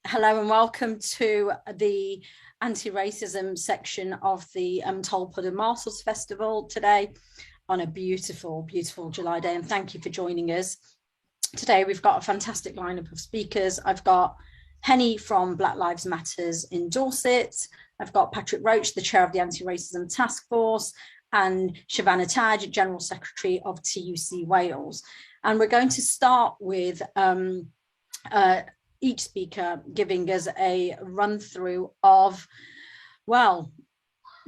Hello and welcome to the anti-racism section of the Tolpuddle Marshals Festival today on a beautiful, beautiful July day, and thank you for joining us. Today we've got a fantastic lineup of speakers. I've got Henny from Black Lives Matters in Dorset. I've got Patrick Roach, the chair of the Anti-Racism Taskforce, and Shavanagh, General Secretary of TUC Wales. And we're going to start with each speaker giving us a run through of, well,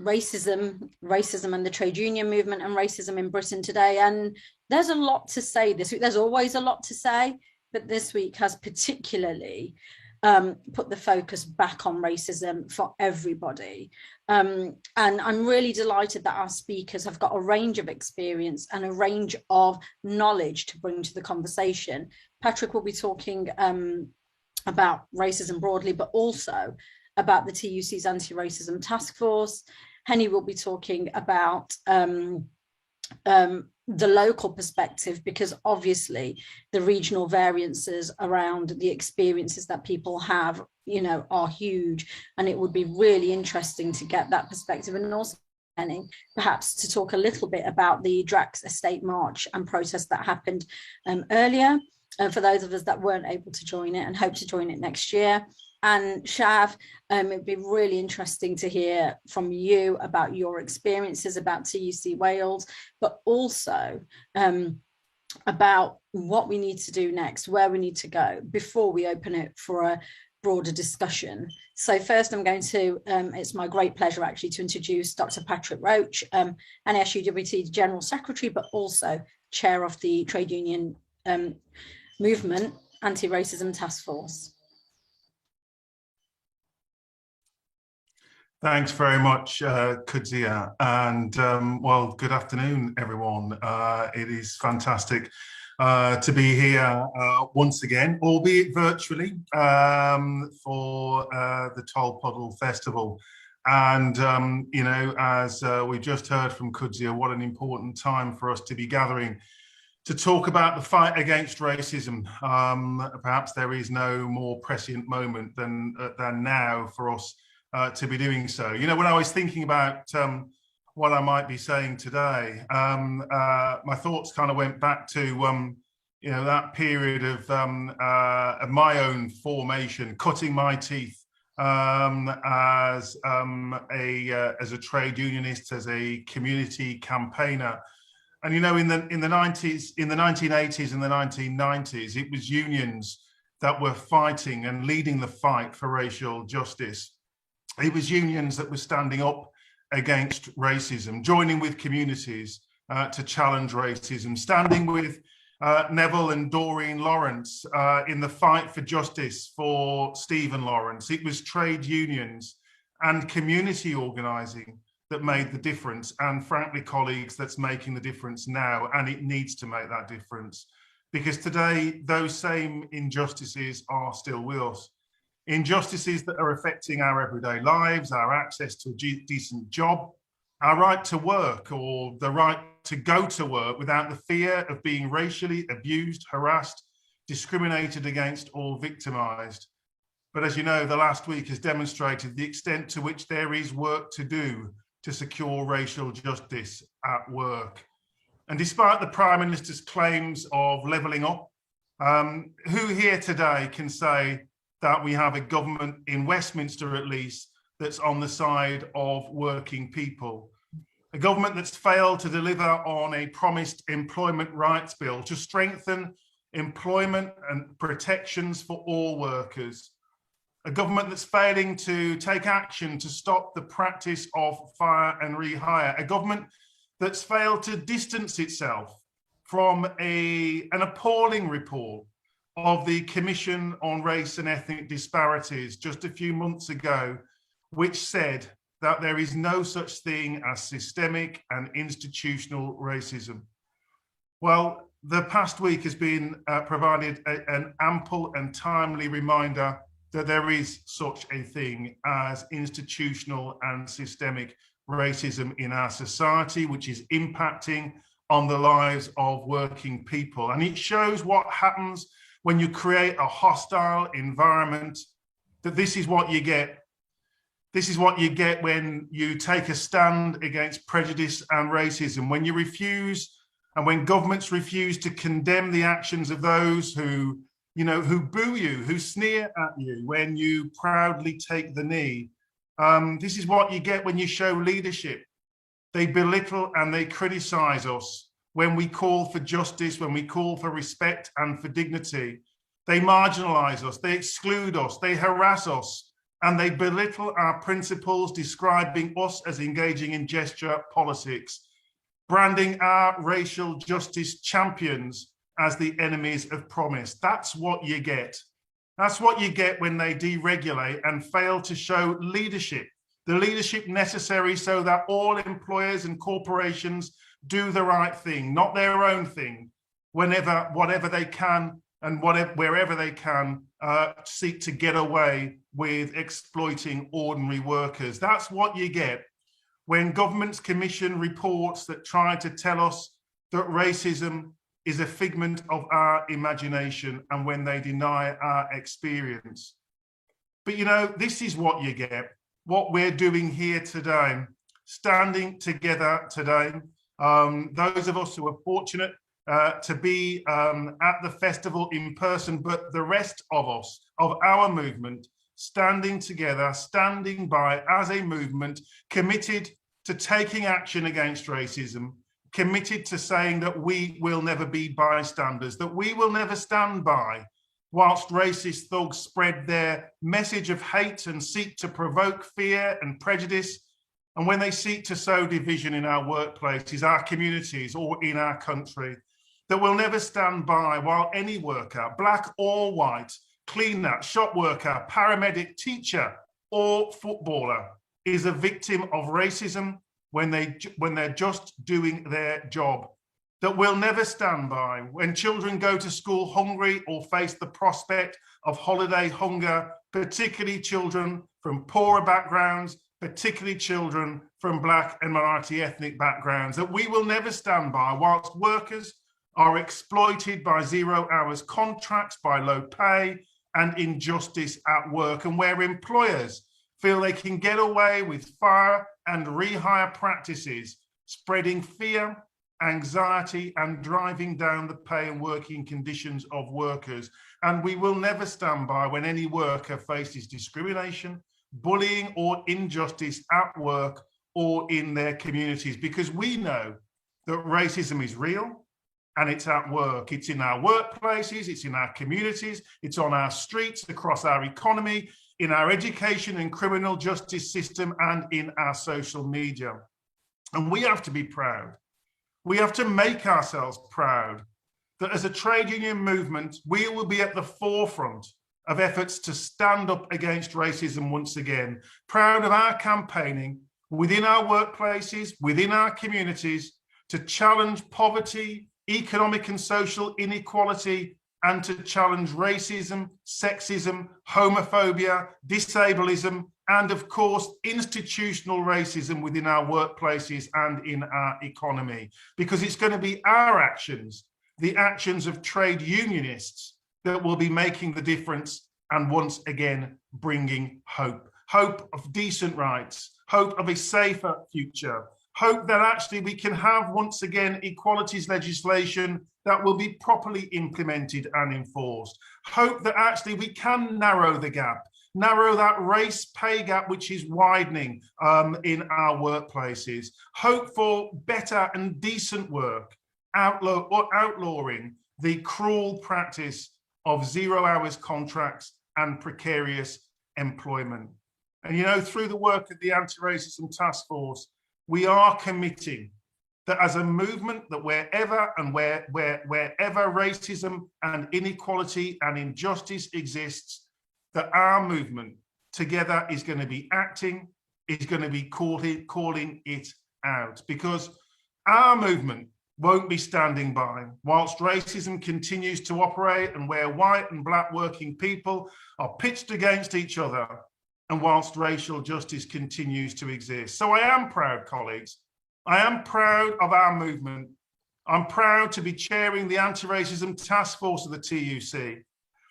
racism and the trade union movement and racism in Britain today. And there's a lot to say this week. There's always a lot to say, but this week has particularly put the focus back on racism for everybody. And I'm really delighted that our speakers have got a range of experience and a range of knowledge to bring to the conversation. Patrick will be talking about racism broadly, but also about the TUC's anti-racism task force. Henny will be talking about the local perspective, because obviously the regional variances around the experiences that people have, you know, are huge, and it would be really interesting to get that perspective. And also perhaps to talk a little bit about the Drax Estate March and protest that happened earlier, for those of us that weren't able to join it and hope to join it next year. And Shav, it'd be really interesting to hear from you about your experiences about TUC Wales, but also about what we need to do next, where we need to go before we open it for a broader discussion. So first I'm going to, it's my great pleasure actually to introduce Dr. Patrick Roach, NASUWT General Secretary, but also Chair of the Trade Union Movement Anti-Racism Task Force. Thanks very much, Kudsia, and well, good afternoon, everyone. It is fantastic to be here once again, albeit virtually, for the Tolpuddle Festival. And, you know, as we just heard from Kudsia, what an important time for us to be gathering to talk about the fight against racism. Perhaps there is no more prescient moment than now for us to be doing so. You know, when I was thinking about what I might be saying today, my thoughts kind of went back to, you know, that period of my own formation, cutting my teeth as a trade unionist, as a community campaigner. And, you know, in the 1980s and the 1990s, it was unions that were fighting and leading the fight for racial justice. It was unions that were standing up against racism, joining with communities to challenge racism, standing with Neville and Doreen Lawrence in the fight for justice for Stephen Lawrence. It was trade unions and community organising that made the difference, and frankly, colleagues, that's making the difference now, and it needs to make that difference, because today those same injustices are still with us. Injustices that are affecting our everyday lives, our access to a decent job, our right to work, or the right to go to work without the fear of being racially abused, harassed, discriminated against, or victimised. But as you know, the last week has demonstrated the extent to which there is work to do to secure racial justice at work. And despite the Prime Minister's claims of levelling up, who here today can say that we have a government in Westminster, at least, that's on the side of working people? A government that's failed to deliver on a promised employment rights bill to strengthen employment and protections for all workers. A government that's failing to take action to stop the practice of fire and rehire. A government that's failed to distance itself from an appalling report of the Commission on Race and Ethnic Disparities just a few months ago, which said that there is no such thing as systemic and institutional racism. Well, the past week has been provided an ample and timely reminder that there is such a thing as institutional and systemic racism in our society, which is impacting on the lives of working people. And it shows what happens when you create a hostile environment that this is what you get. This is what you get when you take a stand against prejudice and racism, when you refuse and when governments refuse to condemn the actions of those who, who boo you, who sneer at you, when you proudly take the knee. This is what you get when you show leadership. They belittle and they criticize us when we call for justice, when we call for respect and for dignity. They marginalize us, they exclude us, they harass us, and they belittle our principles, describing us as engaging in gesture politics, branding our racial justice champions as the enemies of promise. That's what you get. That's what you get when they deregulate and fail to show leadership, the leadership necessary so that all employers and corporations do the right thing, not their own thing, whatever they can and wherever they can seek to get away with exploiting ordinary workers. That's what you get when governments commission reports that try to tell us that racism is a figment of our imagination and when they deny our experience. But this is what you get, what we're doing here today, standing together today. Those of us who are fortunate to be at the festival in person, but the rest of us, of our movement, standing together, standing by as a movement, committed to taking action against racism, committed to saying that we will never be bystanders, that we will never stand by whilst racist thugs spread their message of hate and seek to provoke fear and prejudice, and when they seek to sow division in our workplaces, our communities, or in our country. That we'll never stand by while any worker, black or white, cleaner, shop worker, paramedic, teacher, or footballer, is a victim of racism when they're just doing their job. That we'll never stand by when children go to school hungry or face the prospect of holiday hunger, particularly children from poorer backgrounds, particularly children from black and minority ethnic backgrounds. That we will never stand by whilst workers are exploited by 0 hours contracts, by low pay and injustice at work, and where employers feel they can get away with fire and rehire practices, spreading fear, anxiety and driving down the pay and working conditions of workers. And we will never stand by when any worker faces discrimination, bullying or injustice at work or in their communities, because we know that racism is real. And it's at work. It's in our workplaces, it's in our communities, it's on our streets, across our economy, in our education and criminal justice system, and in our social media. And we have to be proud. We have to make ourselves proud that as a trade union movement, we will be at the forefront of efforts to stand up against racism once again. Proud of our campaigning within our workplaces, within our communities, to challenge poverty, economic and social inequality, and to challenge racism, sexism, homophobia, disableism, and of course, institutional racism within our workplaces and in our economy. Because it's going to be our actions, the actions of trade unionists, that will be making the difference and once again bringing hope. Hope of decent rights, hope of a safer future, hope that actually we can have once again equalities legislation that will be properly implemented and enforced. Hope that actually we can narrow the gap, narrow that race pay gap which is widening in our workplaces. Hope for better and decent work, outlawing the cruel practice of 0 hours contracts and precarious employment. And through the work of the Anti-Racism Taskforce, we are committing that as a movement, that wherever racism and inequality and injustice exists, that our movement together is going to be acting, is going to be calling it out, because our movement won't be standing by whilst racism continues to operate and where white and black working people are pitched against each other, and whilst racial justice continues to exist. So I am proud, colleagues. I am proud of our movement. I'm proud to be chairing the Anti-Racism Task Force of the TUC,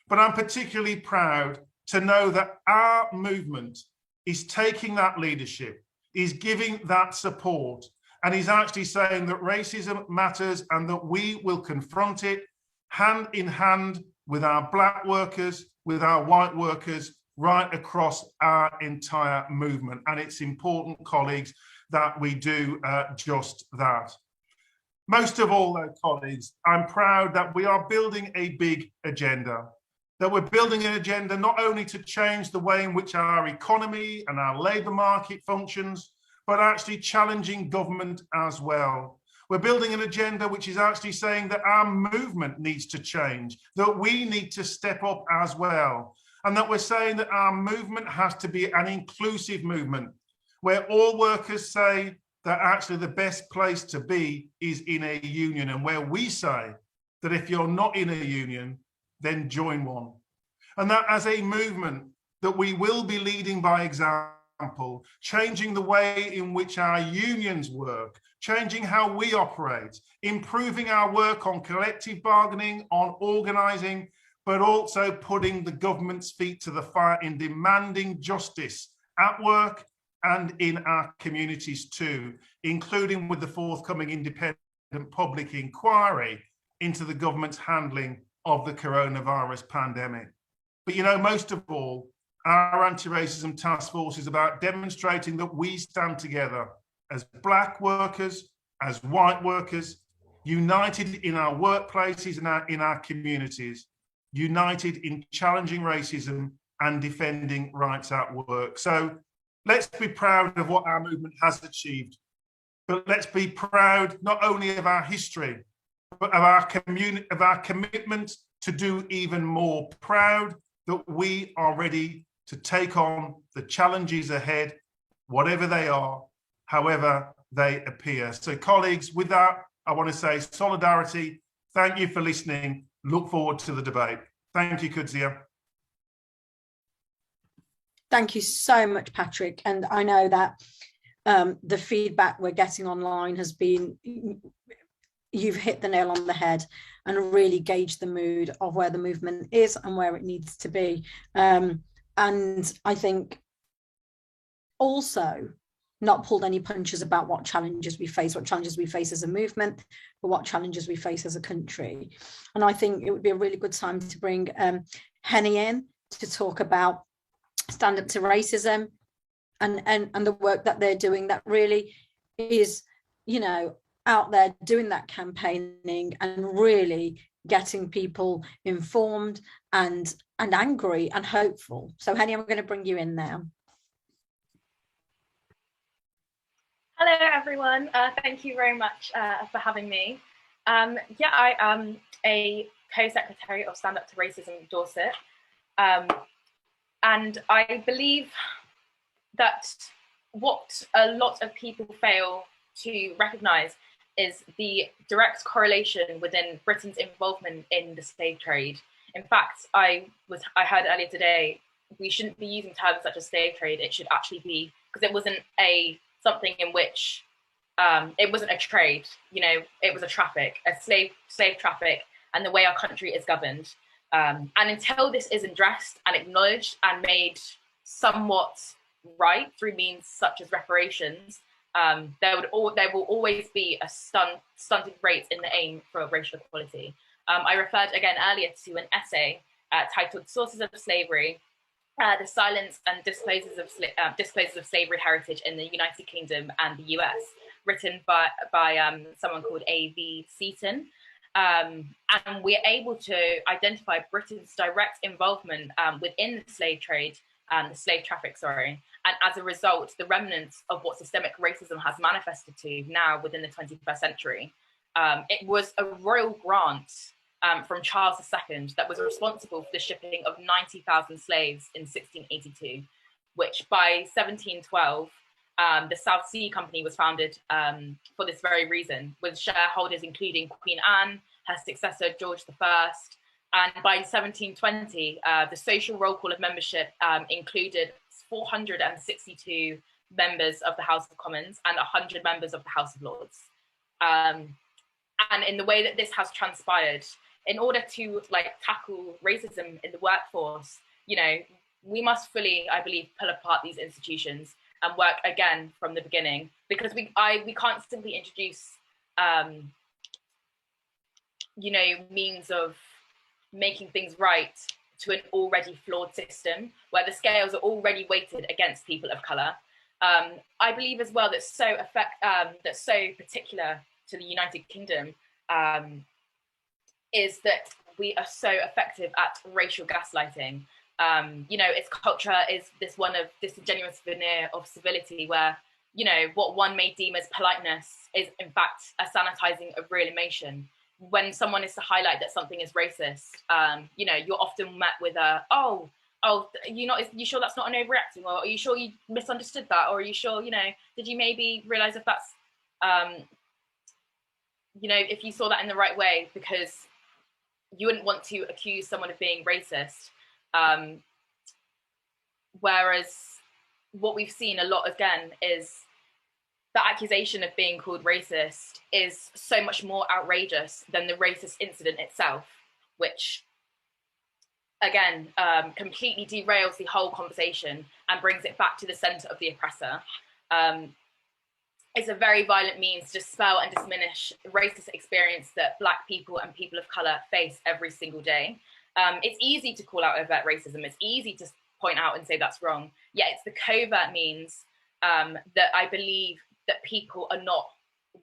but I'm particularly proud to know that our movement is taking that leadership, is giving that support, and is actually saying that racism matters and that we will confront it hand in hand with our black workers, with our white workers, right across our entire movement. And it's important, colleagues, that we do just that. Most of all, though, colleagues, I'm proud that we are building a big agenda, that we're building an agenda not only to change the way in which our economy and our labour market functions, but actually challenging government as well. We're building an agenda which is actually saying that our movement needs to change, that we need to step up as well, and that we're saying that our movement has to be an inclusive movement, where all workers say that actually the best place to be is in a union, and where we say that if you're not in a union, then join one. And that as a movement, that we will be leading by example, changing the way in which our unions work, changing how we operate, improving our work on collective bargaining, on organising, but also putting the government's feet to the fire in demanding justice at work and in our communities too, including with the forthcoming independent public inquiry into the government's handling of the coronavirus pandemic. But you know, most of all, our anti-racism task force is about demonstrating that we stand together as black workers, as white workers, united in our workplaces and in our communities, united in challenging racism and defending rights at work. So let's be proud of what our movement has achieved, but let's be proud not only of our history, but of our commitment to do even more. Proud that we are ready to take on the challenges ahead, whatever they are, however they appear. So colleagues, with that, I want to say solidarity. Thank you for listening. Look forward to the debate. Thank you, Kudsia. Thank you so much, Patrick. And I know that the feedback we're getting online has been, you've hit the nail on the head and really gauged the mood of where the movement is and where it needs to be. And I think also not pulled any punches about what challenges we face as a movement, but what challenges we face as a country. And I think it would be a really good time to bring Henny in to talk about Stand Up to Racism and the work that they're doing that really is, you know, out there doing that campaigning and really getting people informed and angry and hopeful. So Henny, I'm going to bring you in now. Hello everyone, thank you very much for having me. Yeah, I am a co-secretary of Stand Up to Racism Dorset, and I believe that what a lot of people fail to recognise is the direct correlation within Britain's involvement in the slave trade. In fact, I heard earlier today, we shouldn't be using terms such as slave trade. It should actually be, because it wasn't something in which it wasn't a trade, you know, it was a slave traffic, and the way our country is governed. And until this is addressed and acknowledged and made somewhat right through means such as reparations, there will always be a stunted rate in the aim for racial equality. I referred again earlier to an essay titled "Sources of Slavery: The Silence and Disclosures of Slavery Heritage in the United Kingdom and the US," written by someone called A.V. Seaton. And we're able to identify Britain's direct involvement within the slave trade, the slave traffic, sorry. And as a result, the remnants of what systemic racism has manifested to now within the 21st century. It was a royal grant from Charles II that was responsible for the shipping of 90,000 slaves in 1682, which by 1712, the South Sea Company was founded for this very reason, with shareholders including Queen Anne, her successor George I, and by 1720, the social roll call of membership included 462 members of the House of Commons and 100 members of the House of Lords. And in the way that this has transpired, in order to tackle racism in the workforce, you know, we must fully, I believe, pull apart these institutions and work again from the beginning, because we can't simply introduce, you know, means of making things right to an already flawed system where the scales are already weighted against people of colour. I believe as well that's so particular to the United Kingdom is that we are so effective at racial gaslighting. You know, its culture is this one of disingenuous veneer of civility where, you know, what one may deem as politeness is in fact a sanitizing of real emotion. When someone is to highlight that something is racist, you know, you're often met with a, oh, you sure that's not an overreacting? Or are you sure you misunderstood that? Or are you sure, you know, did you maybe realize if that's, you know, if you saw that in the right way? Because you wouldn't want to accuse someone of being racist. Whereas what we've seen a lot again is the accusation of being called racist is so much more outrageous than the racist incident itself, which again completely derails the whole conversation and brings it back to the center of the oppressor. It's a very violent means to dispel and diminish racist experience that Black people and people of colour face every single day. It's easy to call out overt racism. It's easy to point out and say that's wrong. Yet it's the covert means that I believe that people are not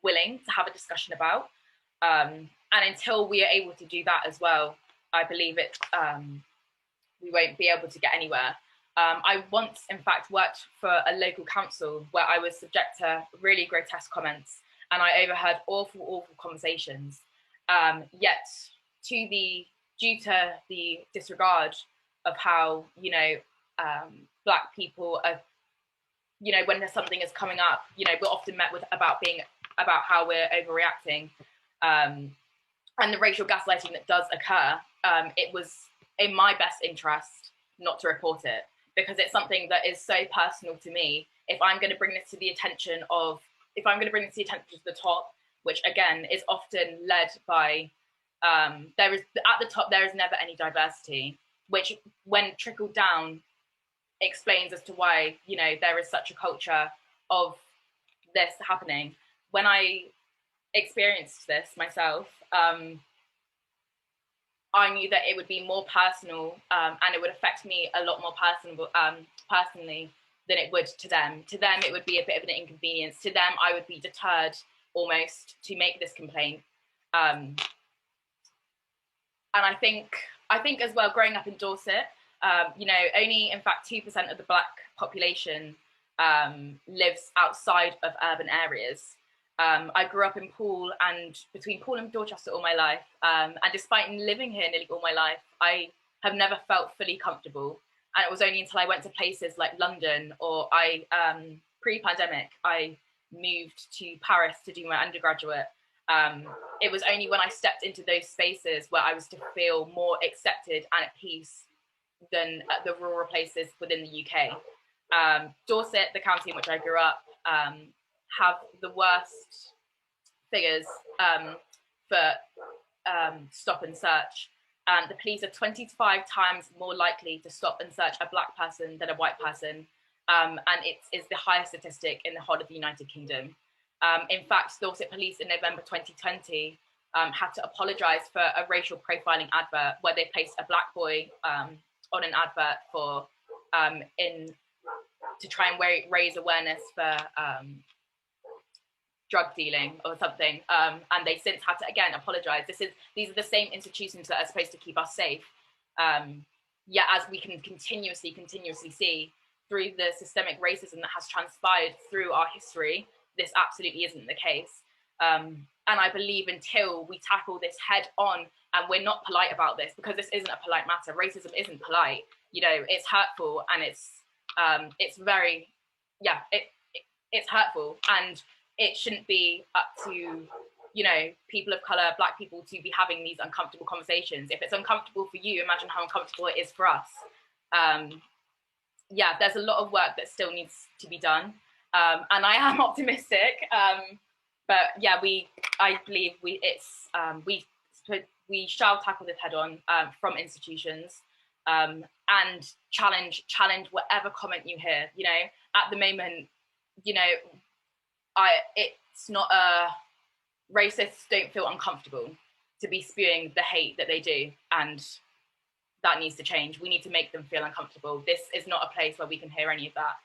willing to have a discussion about. And until we are able to do that as well, I believe we won't be able to get anywhere. I once, in fact, worked for a local council where I was subject to really grotesque comments, and I overheard awful, awful conversations. Yet, due to the disregard of how, you know, Black people are, you know, when there's something is coming up, you know, we're often met with about how we're overreacting, and the racial gaslighting that does occur. It was in my best interest not to report it, because it's something that is so personal to me. If I'm going to bring this to the attention of, to the top, which again is often led by, at the top there is never any diversity, which when trickled down explains as to why, you know, there is such a culture of this happening. When I experienced this myself, I knew that it would be more personal and it would affect me a lot more personally than it would to them. To them, it would be a bit of an inconvenience. To them, I would be deterred almost to make this complaint. And I think as well, growing up in Dorset, you know, only in fact 2% of the Black population lives outside of urban areas. I grew up in between Poole and Dorchester all my life. And despite living here nearly all my life, I have never felt fully comfortable. And it was only until I went to places like London, or pre-pandemic, I moved to Paris to do my undergraduate. It was only when I stepped into those spaces where I was to feel more accepted and at peace than at the rural places within the UK. Dorset, the county in which I grew up, have the worst figures for stop and search. The police are 25 times more likely to stop and search a Black person than a white person. And it is the highest statistic in the whole of the United Kingdom. In fact, Dorset Police in November 2020 had to apologise for a racial profiling advert where they placed a Black boy on an advert for to try and raise awareness for drug dealing or something, and they since had to again apologise. These are the same institutions that are supposed to keep us safe. Yet, as we can continuously see through the systemic racism that has transpired through our history, this absolutely isn't the case. And I believe until we tackle this head on, and we're not polite about this, because this isn't a polite matter. Racism isn't polite. You know, it's hurtful, and it's very, yeah, it's hurtful, and it shouldn't be up to, you know, people of colour, Black people, to be having these uncomfortable conversations. If it's uncomfortable for you, imagine how uncomfortable it is for us. Yeah, there's a lot of work that still needs to be done, and I am optimistic. But yeah, I believe we shall tackle this head on from institutions. and challenge whatever comment you hear. You know, at the moment, you know, it's not racists don't feel uncomfortable to be spewing the hate that they do, and that needs to change. We need to make them feel uncomfortable. This is not a place where we can hear any of that.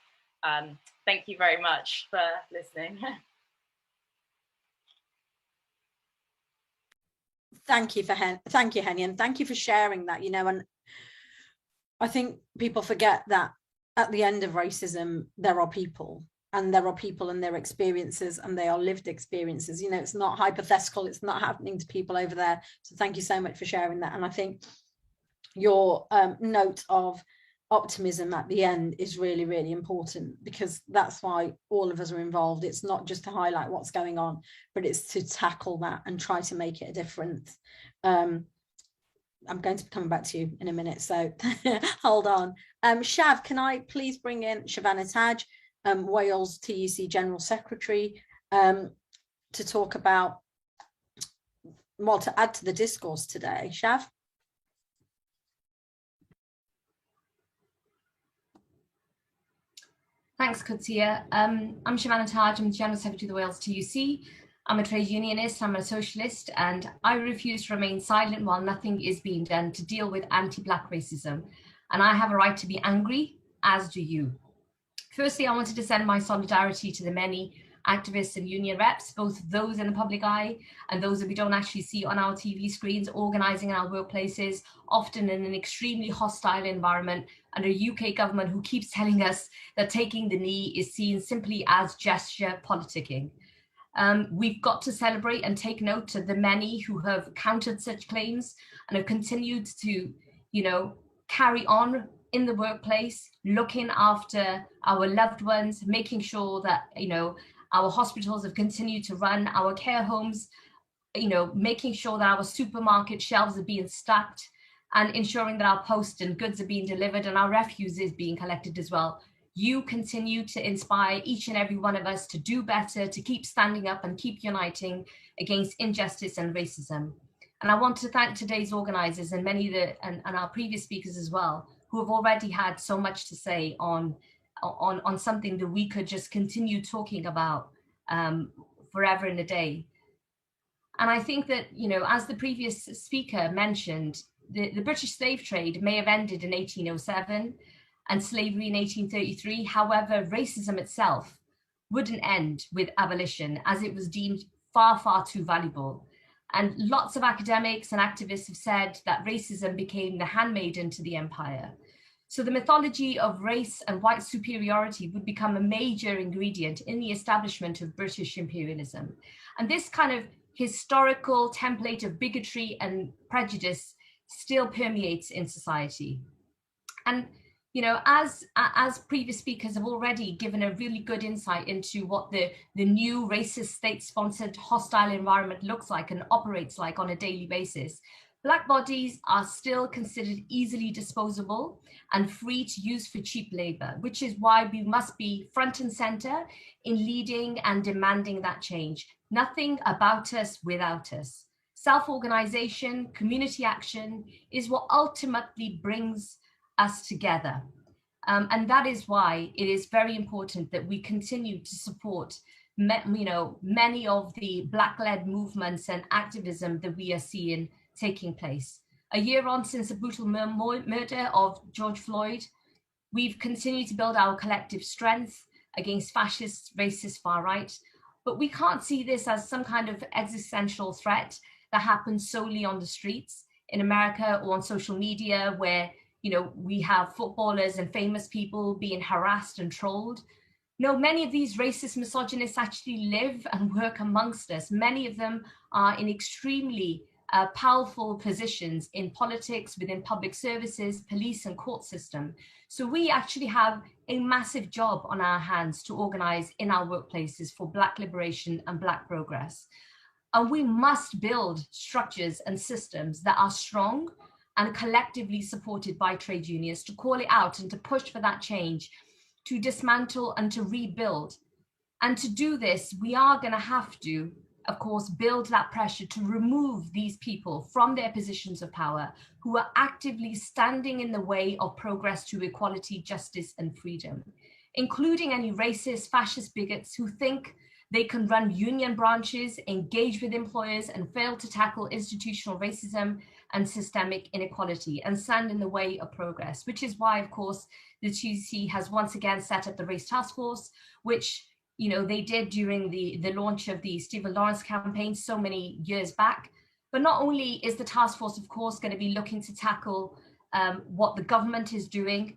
Thank you very much for listening. Thank you, Henny, and thank you for sharing that. You know, and I think people forget that at the end of racism, there are people, and there are people and their experiences, and they are lived experiences. You know, it's not hypothetical, it's not happening to people over there. So thank you so much for sharing that. And I think your note of optimism at the end is really, really important, because that's why all of us are involved. It's not just to highlight what's going on, but it's to tackle that and try to make it a difference. I'm going to be coming back to you in a minute, so hold on. Shav, can I please bring in Shavanagh Taj, Wales TUC General Secretary, to talk about, well, to add to the discourse today. Shav? Thanks, Kudsia. I'm Shavanagh Taj, I'm the General Secretary of the Wales TUC. I'm a trade unionist, I'm a socialist, and I refuse to remain silent while nothing is being done to deal with anti-Black racism. And I have a right to be angry, as do you. Firstly, I wanted to send my solidarity to the many activists and union reps, both those in the public eye and those that we don't actually see on our TV screens, organising in our workplaces, often in an extremely hostile environment, under a UK government who keeps telling us that taking the knee is seen simply as gesture politicking. We've got to celebrate and take note of the many who have countered such claims and have continued to, you know, carry on in the workplace, looking after our loved ones, making sure that, you know, our hospitals have continued to run, our care homes, you know, making sure that our supermarket shelves are being stacked, and ensuring that our post and goods are being delivered and our refuse is being collected as well. You continue to inspire each and every one of us to do better, to keep standing up and keep uniting against injustice and racism. And I want to thank today's organisers and many of the, and our previous speakers as well, who have already had so much to say on something that we could just continue talking about forever and a day. And I think that, you know, as the previous speaker mentioned, the British slave trade may have ended in 1807 and slavery in 1833. However, racism itself wouldn't end with abolition, as it was deemed far, far too valuable. And lots of academics and activists have said that racism became the handmaiden to the empire. So the mythology of race and white superiority would become a major ingredient in the establishment of British imperialism. And this kind of historical template of bigotry and prejudice still permeates in society. And, you know, as previous speakers have already given a really good insight into what the new racist state-sponsored hostile environment looks like and operates like on a daily basis, Black bodies are still considered easily disposable and free to use for cheap labor, which is why we must be front and center in leading and demanding that change. Nothing about us without us. Self-organization, community action is what ultimately brings us together. And that is why it is very important that we continue to support many of the Black-led movements and activism that we are seeing taking place. A year on since the brutal murder of George Floyd, we've continued to build our collective strength against fascist, racist far right, but we can't see this as some kind of existential threat that happens solely on the streets in America or on social media, where, you know, we have footballers and famous people being harassed and trolled. No, many of these racist misogynists actually live and work amongst us. Many of them are in extremely powerful positions in politics, within public services, police and court system. So we actually have a massive job on our hands to organize in our workplaces for Black liberation and Black progress. And we must build structures and systems that are strong and collectively supported by trade unions to call it out and to push for that change, to dismantle and to rebuild. And to do this, we are going to have to of course, build that pressure to remove these people from their positions of power who are actively standing in the way of progress to equality, justice, and freedom, including any racist, fascist bigots who think they can run union branches, engage with employers, and fail to tackle institutional racism and systemic inequality and stand in the way of progress, which is why, of course, the TUC has once again set up the Race Taskforce, which they did during the launch of the Stephen Lawrence campaign so many years back. But not only is the task force, of course, going to be looking to tackle what the government is doing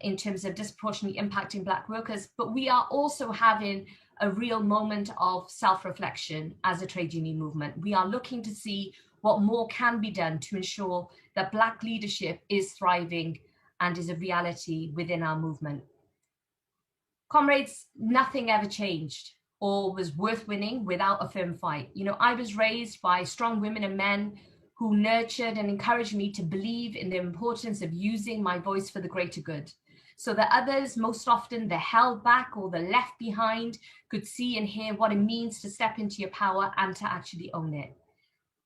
in terms of disproportionately impacting Black workers, but we are also having a real moment of self-reflection as a trade union movement. We are looking to see what more can be done to ensure that Black leadership is thriving and is a reality within our movement. Comrades, nothing ever changed or was worth winning without a firm fight. I was raised by strong women and men who nurtured and encouraged me to believe in the importance of using my voice for the greater good, so that others, most often the held back or the left behind, could see and hear what it means to step into your power and to actually own it.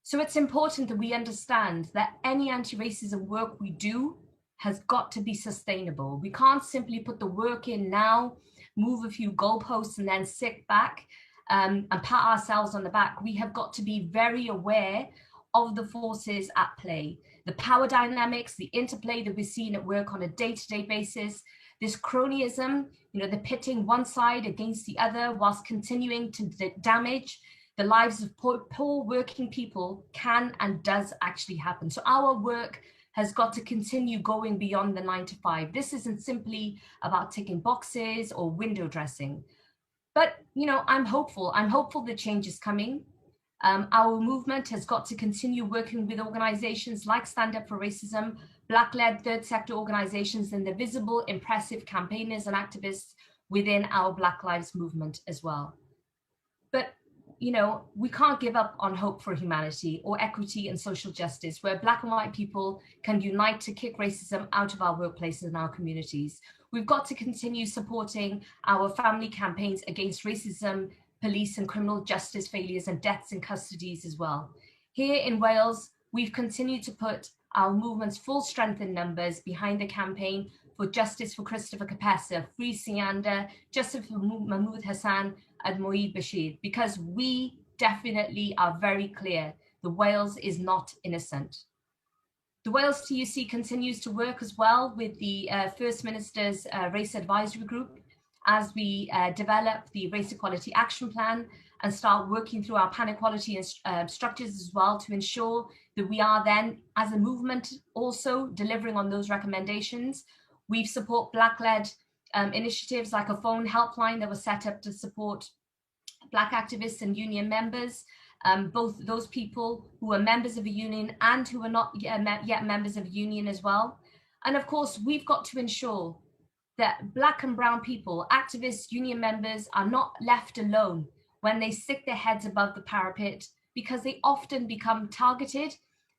So it's important that we understand that any anti-racism work we do has got to be sustainable. We can't simply put the work in now, move a few goalposts and then sit back and pat ourselves on the back. We have got to be very aware of the forces at play, the power dynamics, the interplay that we're seeing at work on a day-to-day basis, this cronyism, the pitting one side against the other whilst continuing to damage the lives of poor working people can and does actually happen. So our work has got to continue going beyond the 9 to 5. This isn't simply about ticking boxes or window dressing. But, I'm hopeful. I'm hopeful the change is coming. Our movement has got to continue working with organizations like Stand Up for Racism, Black-led third sector organizations, and the visible, impressive campaigners and activists within our Black Lives Movement as well. But we can't give up on hope for humanity or equity and social justice, where Black and white people can unite to kick racism out of our workplaces and our communities. We've got to continue supporting our family campaigns against racism, police and criminal justice failures, and deaths in custodies as well. Here in Wales, we've continued to put our movement's full strength in numbers behind the campaign for justice for Christopher Capessa, Free Sianda, Justice for Mahmoud Hassan, and Moeed Bashir, because we definitely are very clear the Wales is not innocent. The Wales TUC continues to work as well with the First Minister's Race Advisory Group as we develop the Race Equality Action Plan and start working through our pan-equality structures as well to ensure that we are then, as a movement, also delivering on those recommendations. We've support Black-led initiatives like a phone helpline that was set up to support Black activists and union members, both those people who are members of a union and who are not yet members of a union as well. And of course, we've got to ensure that Black and brown people, activists, union members, are not left alone when they stick their heads above the parapet, because they often become targeted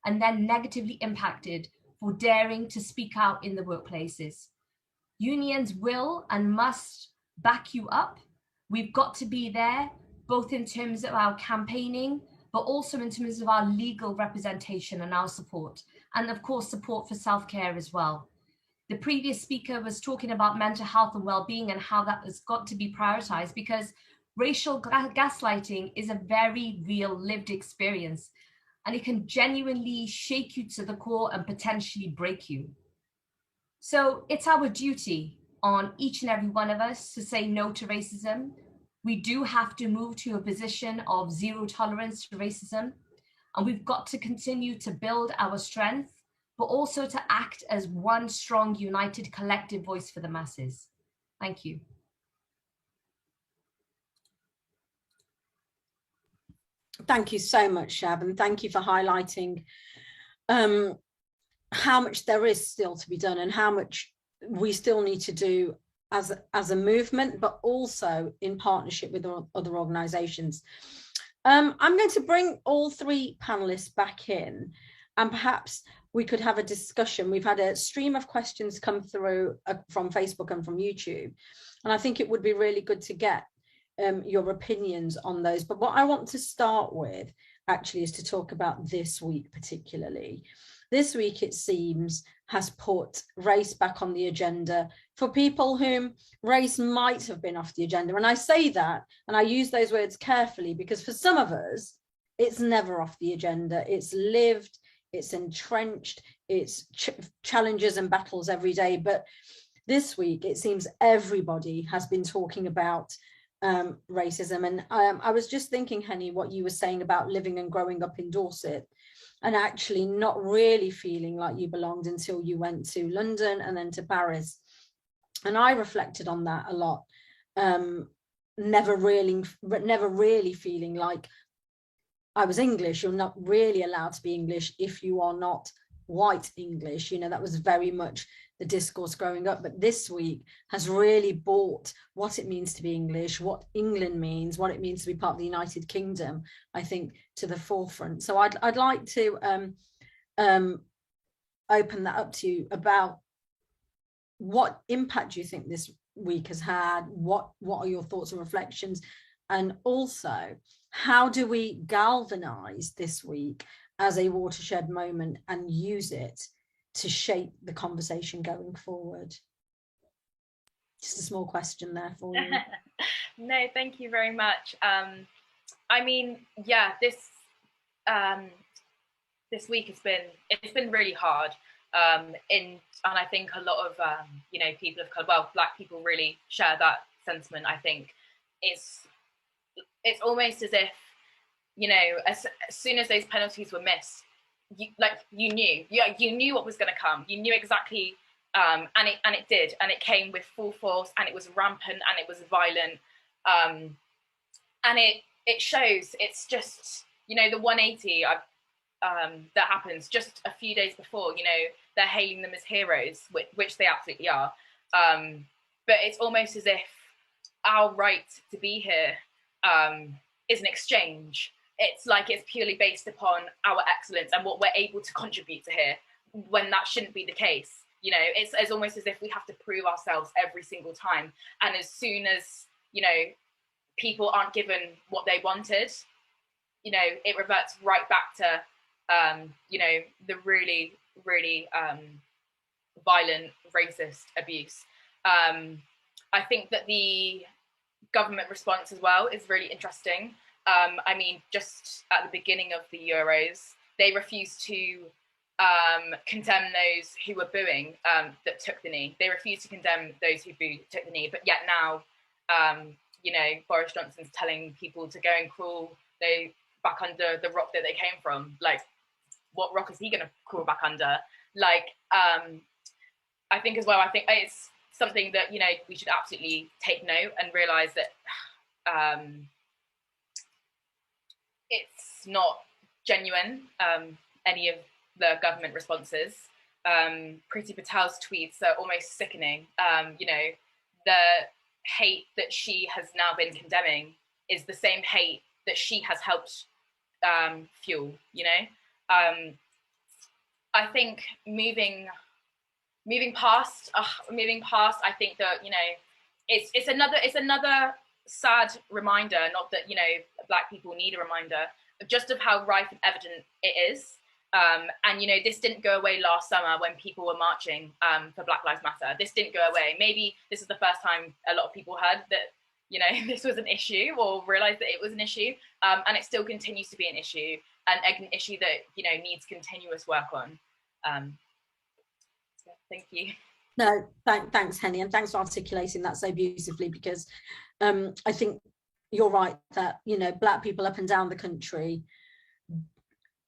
and then negatively impacted for daring to speak out in the workplaces. Unions will and must back you up. We've got to be there, both in terms of our campaigning, but also in terms of our legal representation and our support. And of course, support for self-care as well. The previous speaker was talking about mental health and well-being and how that has got to be prioritized, because racial gaslighting is a very real lived experience, and it can genuinely shake you to the core and potentially break you. So it's our duty on each and every one of us to say no to racism. We do have to move to a position of zero tolerance to racism, and we've got to continue to build our strength, but also to act as one strong, united, collective voice for the masses. Thank you. Thank you so much, Shab, and thank you for highlighting how much there is still to be done and how much we still need to do as a movement, but also in partnership with other organisations. I'm going to bring all three panelists back in, and perhaps we could have a discussion. We've had a stream of questions come through from Facebook and from YouTube, and I think it would be really good to get your opinions on those. But what I want to start with actually is to talk about this week particularly. This week, it seems, has put race back on the agenda for people whom race might have been off the agenda. And I say that, and I use those words carefully, because for some of us, it's never off the agenda. It's lived, it's entrenched, it's challenges and battles every day. But this week, it seems everybody has been talking about racism. And I was just thinking, Henny, what you were saying about living and growing up in Dorset, and actually not really feeling like you belonged until you went to London and then to Paris. And I reflected on that a lot. Never really feeling like I was English. You're not really allowed to be English if you are not white English. You know, that was very much the discourse growing up. But this week has really brought what it means to be English, what England means, what it means to be part of the United Kingdom, I think, to the forefront. So I'd like to open that up to you about what impact you think this week has had. What are your thoughts and reflections? And also, how do we galvanize this week as a watershed moment and use it to shape the conversation going forward? Just a small question there for you. No, thank you very much. I mean, yeah, this week it's been really hard. And I think a lot of you know, people of colour, well, Black people really share that sentiment. I think it's almost as if, you know, as soon as those penalties were missed, you knew what was going to come. You knew exactly, and it did, and it came with full force, and it was rampant, and it was violent, and it shows. It's just, you know, the 180 that happens just a few days before. You know, they're hailing them as heroes, which they absolutely are. But it's almost as if our right to be here is an exchange. It's like it's purely based upon our excellence and what we're able to contribute to here, when that shouldn't be the case. You know, it's almost as if we have to prove ourselves every single time. And as soon as, you know, people aren't given what they wanted, you know, it reverts right back to, you know, the really, really violent, racist abuse. I think that the government response as well is really interesting. I mean, just at the beginning of the Euros, they refused to condemn those who were booing that took the knee. They refused to condemn those who took the knee. But yet now, you know, Boris Johnson's telling people to go and crawl back under the rock that they came from. Like, what rock is he going to crawl back under? Like, I think as well, I think it's something that, you know, we should absolutely take note and realise that it's not genuine, any of the government responses. Priti Patel's tweets are almost sickening. You know, the hate that she has now been condemning is the same hate that she has helped fuel, you know? I think moving past, I think that, you know, it's another sad reminder, not that, you know, Black people need a reminder, but just of how rife and evident it is. And, you know, this didn't go away last summer when people were marching for Black Lives Matter. This didn't go away. Maybe this is the first time a lot of people heard that, you know, this was an issue, or realized that it was an issue. And it still continues to be an issue, and an issue that, you know, needs continuous work on. So thank you. No, thanks, Henny, and thanks for articulating that so beautifully, because I think you're right that, you know, Black people up and down the country,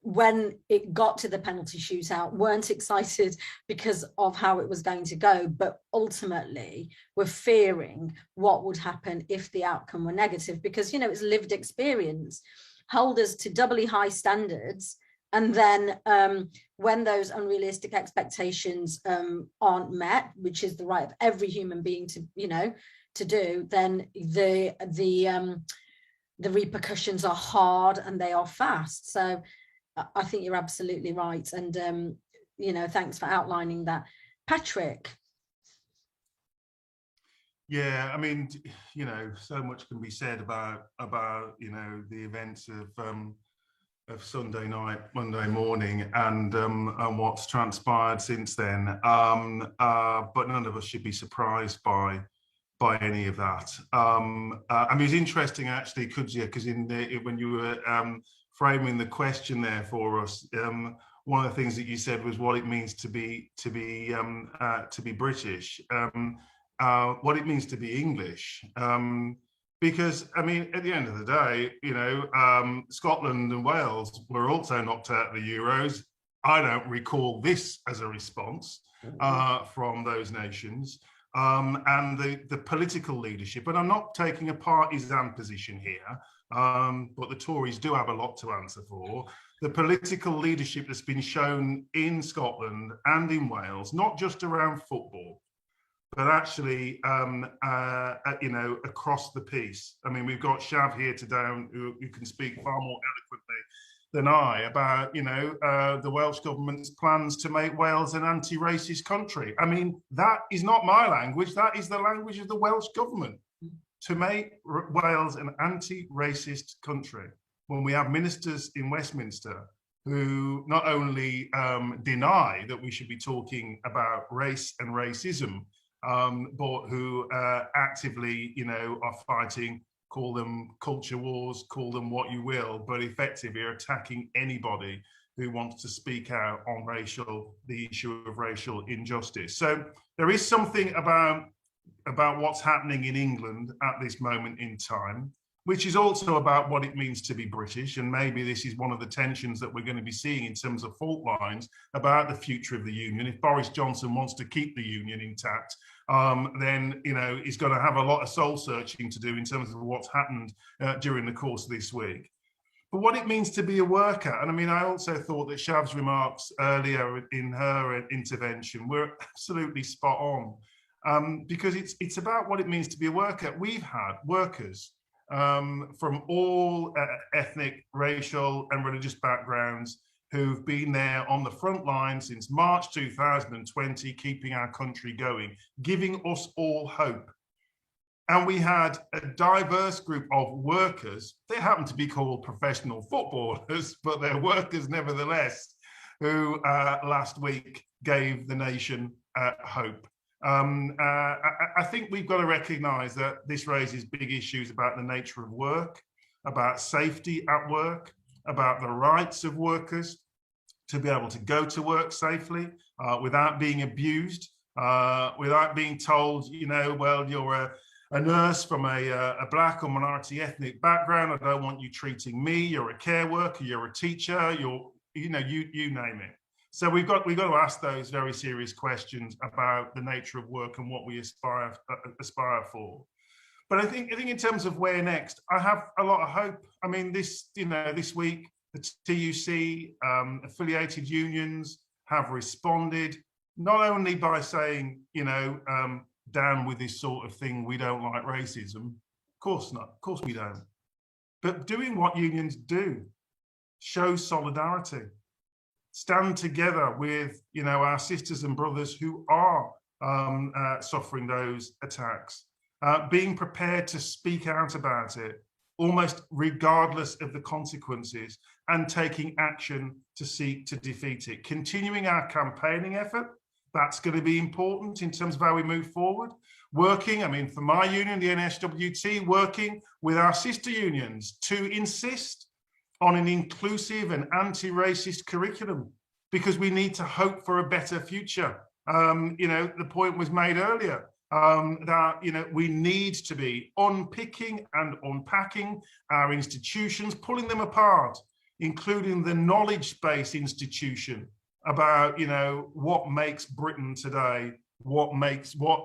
when it got to the penalty shootout, weren't excited because of how it was going to go, but ultimately were fearing what would happen if the outcome were negative, because, you know, it's lived experience. Hold us to doubly high standards, and then when those unrealistic expectations aren't met, which is the right of every human being to, you know, to do, then the repercussions are hard and they are fast. So I think you're absolutely right, and you know, thanks for outlining that, Patrick. Yeah, I mean, you know, so much can be said about you know, the events of Sunday night, Monday morning, and what's transpired since then. But none of us should be surprised by any of that. I mean, it's interesting actually, Kudsia, because when you were framing the question there for us, one of the things that you said was what it means to be British, what it means to be English. Because, I mean, at the end of the day, you know, Scotland and Wales were also knocked out of the Euros. I don't recall this as a response from those nations. And the political leadership, and I'm not taking a partisan position here, but the Tories do have a lot to answer for. The political leadership that's been shown in Scotland and in Wales, not just around football, but actually, you know, across the piece. I mean, we've got Shav here today who can speak far more eloquently than I about, you know, the Welsh government's plans to make Wales an anti-racist country. I mean, that is not my language. That is the language of the Welsh government, to make Wales an anti-racist country. When we have ministers in Westminster who not only deny that we should be talking about race and racism, but who actively, you know, are fighting, call them culture wars, call them what you will, but effectively are attacking anybody who wants to speak out on the issue of racial injustice. So there is something about what's happening in England at this moment in time, which is also about what it means to be British. And maybe this is one of the tensions that we're going to be seeing in terms of fault lines about the future of the union. If Boris Johnson wants to keep the union intact, then, you know, he's going to have a lot of soul searching to do in terms of what's happened during the course of this week. But what it means to be a worker, and I mean, I also thought that Shav's remarks earlier in her intervention were absolutely spot on, because it's about what it means to be a worker. We've had workers from all ethnic, racial and religious backgrounds who've been there on the front line since March 2020, keeping our country going, giving us all hope. And we had a diverse group of workers. They happen to be called professional footballers, but they're workers nevertheless, who last week gave the nation hope. I think we've got to recognise that this raises big issues about the nature of work, about safety at work, about the rights of workers to be able to go to work safely without being abused, without being told, you know, well, you're a nurse from a black or minority ethnic background, I don't want you treating me, you're a care worker, you're a teacher, you name it. So we've got to ask those very serious questions about the nature of work and what we aspire for. But I think in terms of where next, I have a lot of hope. I mean, this week, the TUC affiliated unions have responded, not only by saying, you know, down with this sort of thing, we don't like racism. Of course not, of course we don't. But doing what unions do, show solidarity. Stand together with, you know, our sisters and brothers who are suffering those attacks, being prepared to speak out about it, almost regardless of the consequences, and taking action to seek to defeat it. Continuing our campaigning effort, that's going to be important in terms of how we move forward. Working, I mean, for my union, the NASUWT, working with our sister unions to insist on an inclusive and anti-racist curriculum, because we need to hope for a better future. You know, the point was made earlier that, you know, we need to be unpicking and unpacking our institutions, pulling them apart, including the knowledge-based institution about, you know, what makes Britain today, what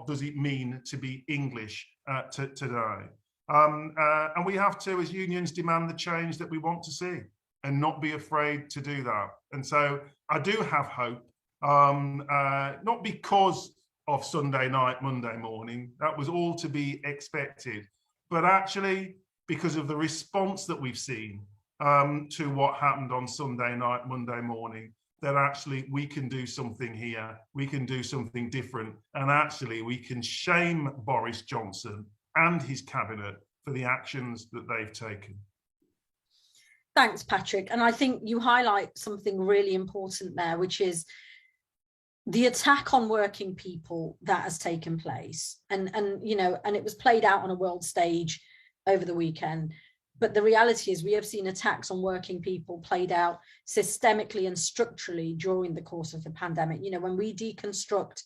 does it mean to be English today. And we have to, as unions, demand the change that we want to see and not be afraid to do that. And so I do have hope, not because of Sunday night, Monday morning, that was all to be expected, but actually because of the response that we've seen to what happened on Sunday night, Monday morning. that actually we can do something here, we can do something different, and actually we can shame Boris Johnson and his cabinet for the actions that they've taken. Thanks, Patrick. And I think you highlight something really important there, which is the attack on working people that has taken place. And you know, and it was played out on a world stage over the weekend. But the reality is we have seen attacks on working people played out systemically and structurally during the course of the pandemic. You know, when we deconstruct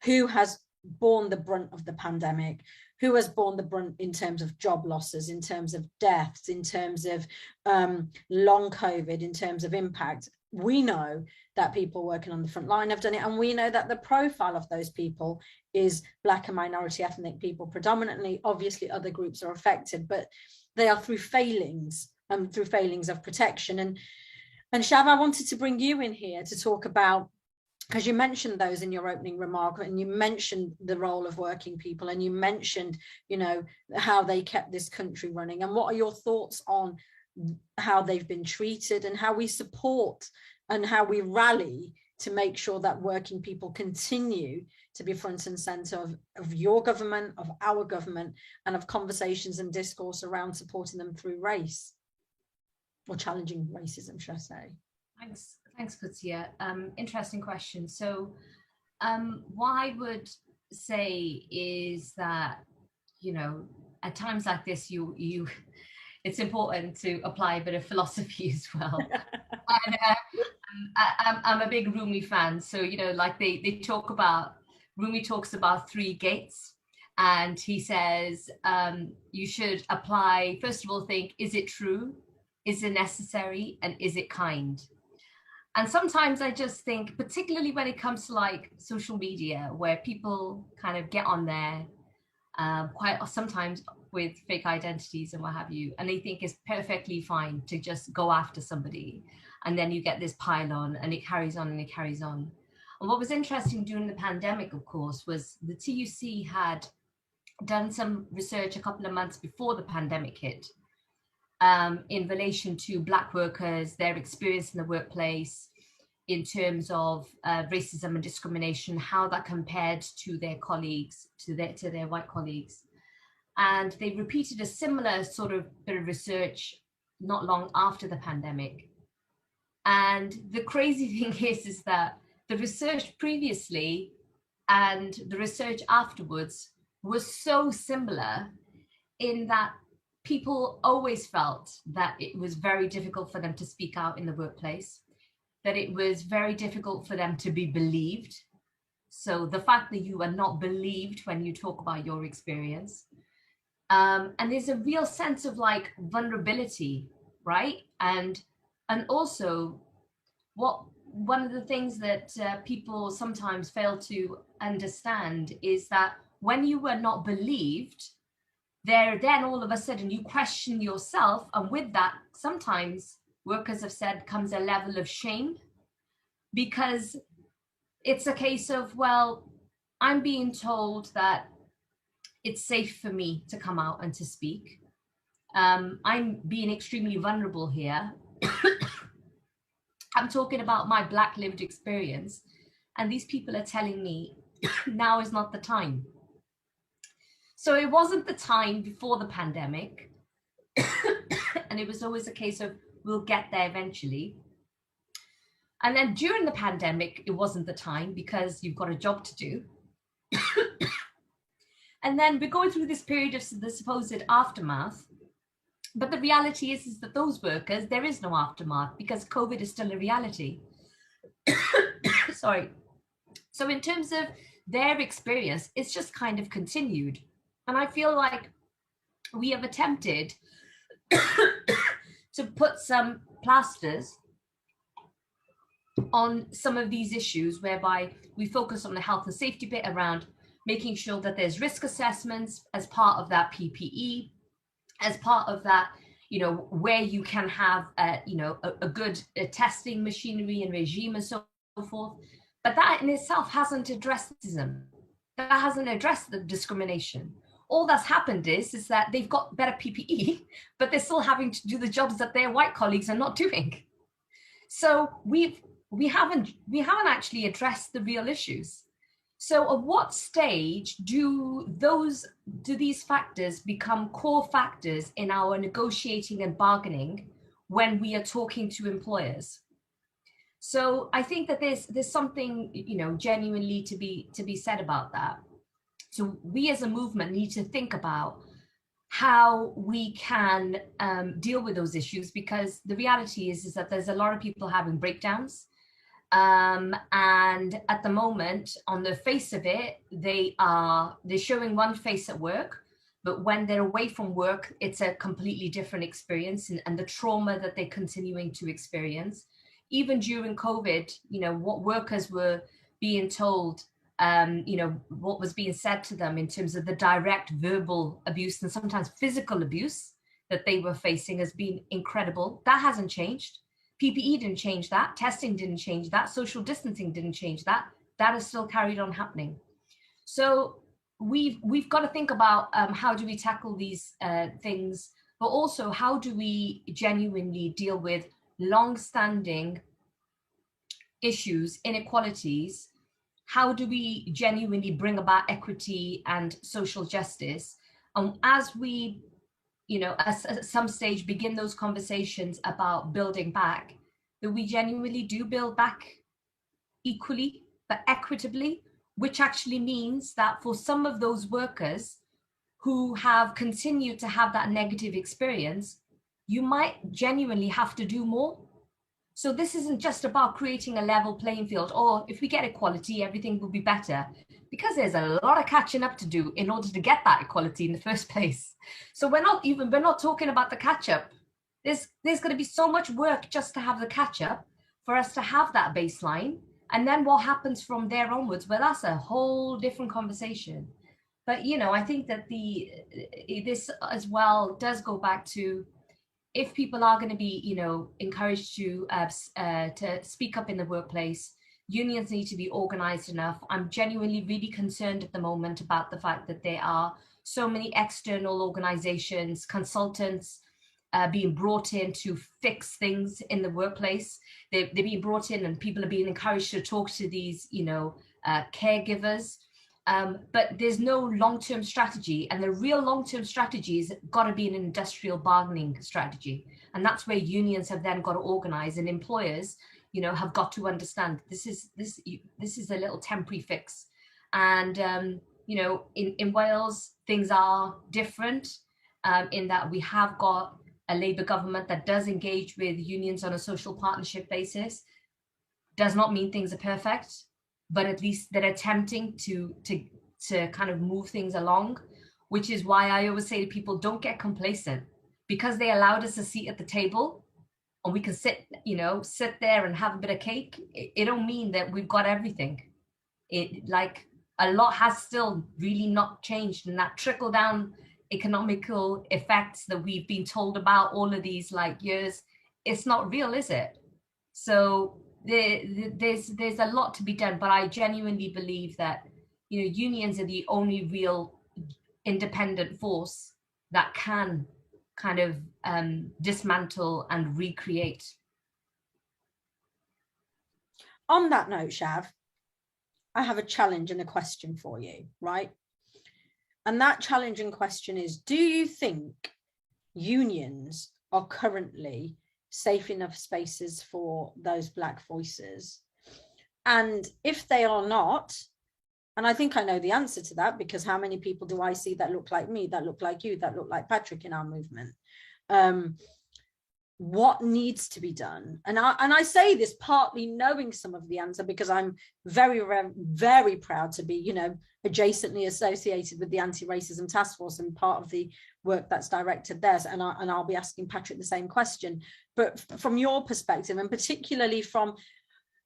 who has borne the brunt of the pandemic, who has borne the brunt in terms of job losses, in terms of deaths, in terms of long COVID, in terms of impact, we know that people working on the front line have done it. And we know that the profile of those people is Black and minority ethnic people predominantly. Obviously, other groups are affected, but they are through failings of protection. And Shav, I wanted to bring you in here to talk about, because you mentioned those in your opening remark, and you mentioned the role of working people, and you mentioned, you know, how they kept this country running. And what are your thoughts on how they've been treated and how we support and how we rally to make sure that working people continue to be front and center of your government, of our government, and of conversations and discourse around supporting them through race, or challenging racism, should I say? Thanks, Kudsia. Interesting question. So what I would say is that, you know, at times like this, it's important to apply a bit of philosophy as well. And I'm a big Rumi fan. So, you know, like they talk about, Rumi talks about 3 gates. And he says, you should apply, first of all, think, is it true? Is it necessary? And is it kind? And sometimes I just think, particularly when it comes to like social media, where people kind of get on there quite sometimes with fake identities and what have you, and they think it's perfectly fine to just go after somebody. And then you get this pile-on, and it carries on and it carries on. And what was interesting during the pandemic, of course, was the TUC had done some research a couple of months before the pandemic hit in relation to Black workers, their experience in the workplace in terms of racism and discrimination, how that compared to their colleagues, to their white colleagues. And they repeated a similar sort of bit of research not long after the pandemic. And the crazy thing is that the research previously and the research afterwards was so similar in that people always felt that it was very difficult for them to speak out in the workplace, that it was very difficult for them to be believed. So the fact that you are not believed when you talk about your experience. And there's a real sense of like vulnerability, right? And also one of the things that people sometimes fail to understand is that when you were not believed, then all of a sudden you question yourself, and with that, sometimes workers have said comes a level of shame, because it's a case of, well, I'm being told that it's safe for me to come out and to speak. I'm being extremely vulnerable here. I'm talking about my Black lived experience, and these people are telling me now is not the time. So it wasn't the time before the pandemic, and it was always a case of we'll get there eventually. And then during the pandemic, it wasn't the time because you've got a job to do. And then we're going through this period of the supposed aftermath. But the reality is that those workers, there is no aftermath because COVID is still a reality. Sorry. So in terms of their experience, it's just kind of continued. And I feel like we have attempted to put some plasters on some of these issues, whereby we focus on the health and safety bit around making sure that there's risk assessments as part of that PPE, as part of that, you know, where you can have, a good testing machinery and regime and so forth. But that in itself hasn't addressed racism. That hasn't addressed the discrimination. All that's happened is that they've got better PPE, but they're still having to do the jobs that their white colleagues are not doing. So we've we haven't actually addressed the real issues. So at what stage do these factors become core factors in our negotiating and bargaining when we are talking to employers? So I think that there's something, you know, genuinely to be said about that. So we as a movement need to think about how we can deal with those issues, because the reality is that there's a lot of people having breakdowns. And at the moment, on the face of it, they're showing one face at work, but when they're away from work, it's a completely different experience, and the trauma that they're continuing to experience. Even during COVID, you know, what workers were being told, you know, what was being said to them in terms of the direct verbal abuse and sometimes physical abuse that they were facing has been incredible. That hasn't changed. PPE didn't change that. Testing didn't change that. Social distancing didn't change that. That is still carried on happening. So we've got to think about how do we tackle these things, but also how do we genuinely deal with long-standing issues, inequalities. How do we genuinely bring about equity and social justice? And as we, you know, at some stage begin those conversations about building back, that we genuinely do build back equally, but equitably, which actually means that for some of those workers who have continued to have that negative experience, you might genuinely have to do more. So this isn't just about creating a level playing field, or if we get equality, everything will be better, because there's a lot of catching up to do in order to get that equality in the first place. So we're not talking about the catch up. There's going to be so much work just to have the catch up for us to have that baseline. And then what happens from there onwards, well, that's a whole different conversation. But, you know, I think that this as well does go back to, if people are going to be, you know, encouraged to speak up in the workplace, unions need to be organized enough. I'm genuinely really concerned at the moment about the fact that there are so many external organizations, consultants being brought in to fix things in the workplace. They're being brought in, and people are being encouraged to talk to these, you know, caregivers. But there's no long-term strategy, and the real long-term strategy has got to be an industrial bargaining strategy, and that's where unions have then got to organize, and employers, you know, have got to understand this is a little temporary fix. And you know, in Wales things are different in that we have got a Labour government that does engage with unions on a social partnership basis. Does not mean things are perfect, but at least they're attempting to kind of move things along, which is why I always say to people, don't get complacent, because they allowed us a seat at the table and we can sit there and have a bit of cake. It don't mean that we've got everything. It, like, a lot has still really not changed, and that trickle down economical effects that we've been told about all of these like years, it's not real, is it? So there's a lot to be done, but I genuinely believe that, you know, unions are the only real independent force that can kind of dismantle and recreate. On that note, Shav, I have a challenge and a question for you, right? And that challenge and question is, do you think unions are currently safe enough spaces for those Black voices? And if they are not, and I think I know the answer to that, because how many people do I see that look like me, that look like you, that look like Patrick in our movement? What needs to be done? And I say this partly knowing some of the answer, because I'm very, very proud to be, you know, adjacently associated with the Anti-Racism Taskforce and part of the work that's directed there. And I'll be asking Patrick the same question. But from your perspective, and particularly from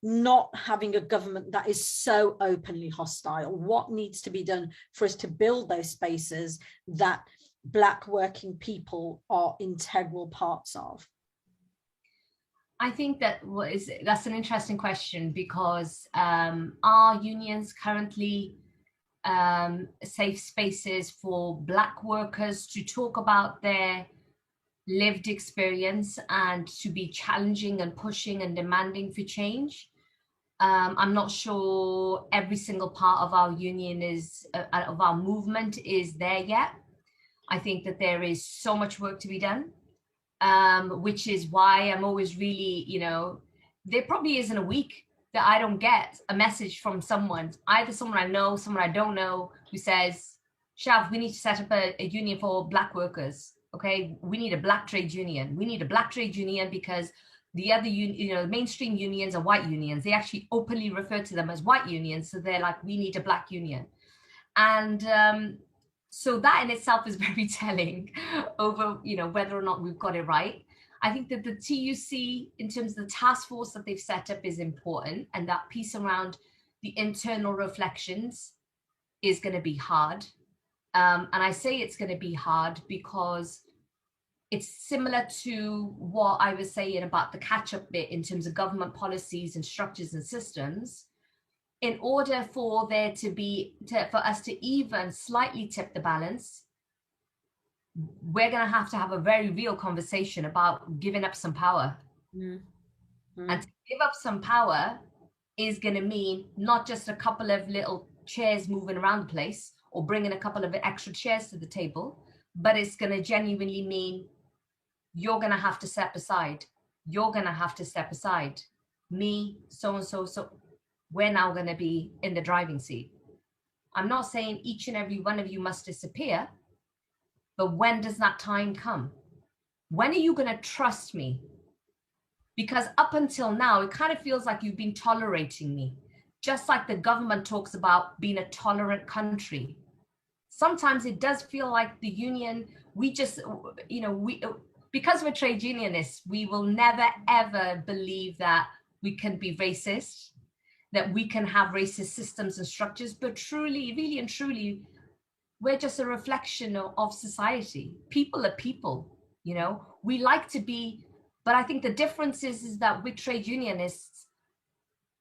not having a government that is so openly hostile, what needs to be done for us to build those spaces that Black working people are integral parts of? I think that's an interesting question, because are unions currently safe spaces for Black workers to talk about their lived experience and to be challenging and pushing and demanding for change? I'm not sure every single part of our union of our movement is there yet. I think that there is so much work to be done, which is why I'm always really, there probably isn't a week that I don't get a message from someone, either someone I know, someone I don't know, who says, Shav, we need to set up a union for Black workers. Okay, we need a Black trade union. We need a Black trade union because the other mainstream unions are white unions. They actually openly refer to them as white unions. So they're like, we need a Black union. And so that in itself is very telling over, whether or not we've got it right. I think that the TUC, in terms of the task force that they've set up, is important. And that piece around the internal reflections is going to be hard. And I say it's going to be hard because it's similar to what I was saying about the catch-up bit in terms of government policies and structures and systems. In order for there to be, for us to even slightly tip the balance, we're going to have a very real conversation about giving up some power. Mm-hmm. And to give up some power is going to mean not just a couple of little chairs moving around the place or bringing a couple of extra chairs to the table, but it's going to genuinely mean you're going to have to step aside. You're going to have to step aside. Me, so-and-so, so we're now going to be in the driving seat. I'm not saying each and every one of you must disappear, but when does that time come? When are you going to trust me? Because up until now, it kind of feels like you've been tolerating me, just like the government talks about being a tolerant country. Sometimes it does feel like the union, we just, because we're trade unionists, we will never, ever believe that we can be racist, that we can have racist systems and structures, but truly, really and truly, we're just a reflection of society. People are people, we like to be, but I think the difference is that with trade unionists,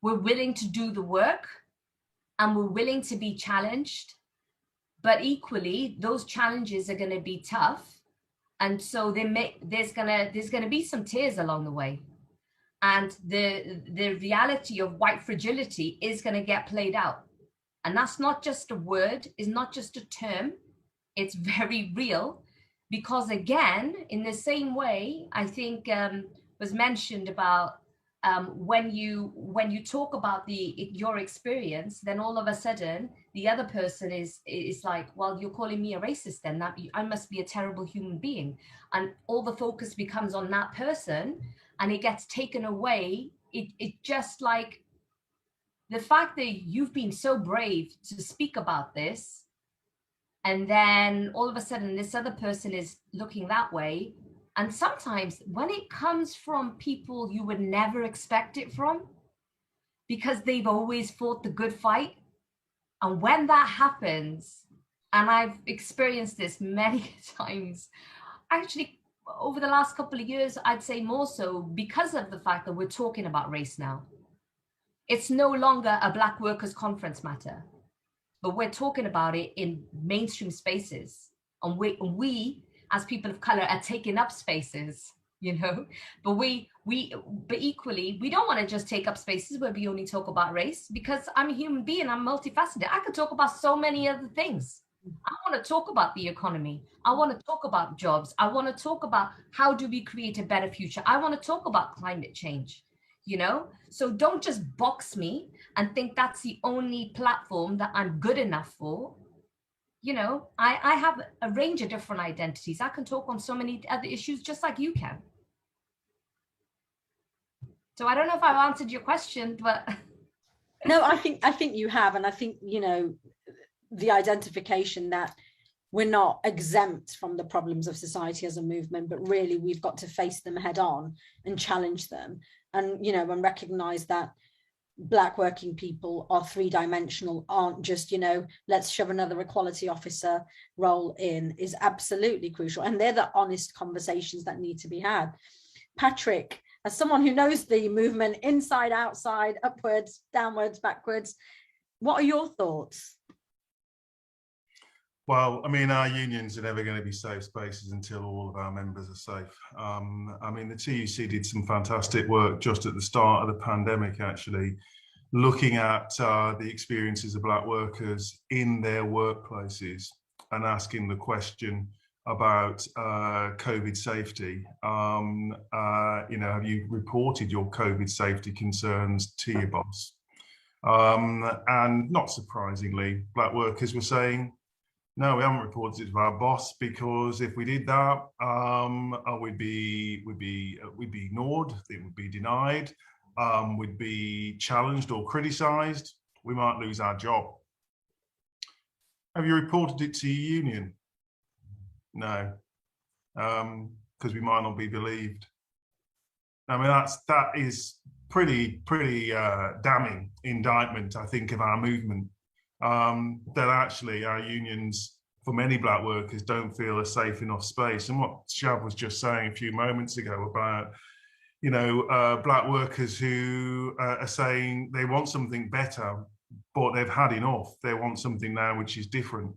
we're willing to do the work and we're willing to be challenged, but equally, those challenges are going to be tough. And so there's gonna be some tears along the way. And the reality of white fragility is going to get played out. And that's not just a word, it's not just a term, it's very real. Because again, in the same way, I think was mentioned about when you talk about your experience, then all of a sudden the other person is like, well, you're calling me a racist, then that I must be a terrible human being, and all the focus becomes on that person, and it gets taken away. It just like the fact that you've been so brave to speak about this, and then all of a sudden this other person is looking that way. And sometimes when it comes from people you would never expect it from, because they've always fought the good fight. And when that happens, and I've experienced this many times, actually over the last couple of years, I'd say more so because of the fact that we're talking about race now. It's no longer a Black workers' conference matter, but we're talking about it in mainstream spaces. And we as people of color are taking up spaces, but but equally, we don't want to just take up spaces where we only talk about race, because I'm a human being, I'm multifaceted. I could talk about so many other things. I want to talk about the economy. I want to talk about jobs. I want to talk about how do we create a better future. I want to talk about climate change, So don't just box me and think that's the only platform that I'm good enough for. I have a range of different identities. I can talk on so many other issues just like you can. So I don't know if I've answered your question, but no, I think you have. And I think, the identification that we're not exempt from the problems of society as a movement, but really we've got to face them head on and challenge them. And, and recognize that Black working people are three-dimensional, aren't just, let's shove another equality officer role in, is absolutely crucial. And they're the honest conversations that need to be had. Patrick, as someone who knows the movement inside, outside, upwards, downwards, backwards, what are your thoughts? Well, our unions are never going to be safe spaces until all of our members are safe. The TUC did some fantastic work just at the start of the pandemic, actually, looking at the experiences of black workers in their workplaces and asking the question about COVID safety. Have you reported your COVID safety concerns to your boss? And not surprisingly, black workers were saying, no, we haven't reported it to our boss, because if we did that, we'd be ignored, it would be denied, we'd be challenged or criticised, we might lose our job. Have you reported it to your union? No, because we might not be believed. I mean, that is pretty damning indictment, I think, of our movement. That actually our unions, for many black workers, don't feel a safe enough space. And what Shav was just saying a few moments ago about, black workers who are saying they want something better, but they've had enough. They want something now which is different.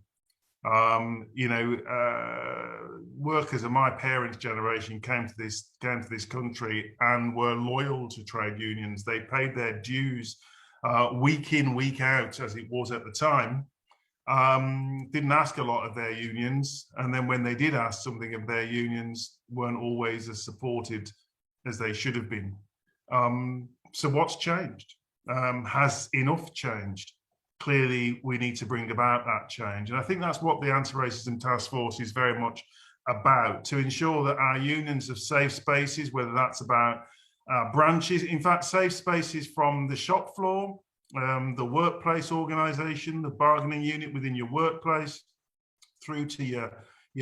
Workers of my parents' generation came to this country and were loyal to trade unions. They paid their dues week in, week out, as it was at the time. Didn't ask a lot of their unions, and then when they did ask something of their unions, weren't always as supported as they should have been. So what's changed? Has enough changed? Clearly, we need to bring about that change. And I think that's what the Anti-Racism Task Force is very much about, to ensure that our unions have safe spaces, whether that's about branches, in fact, safe spaces from the shop floor, the workplace organisation, the bargaining unit within your workplace, through to your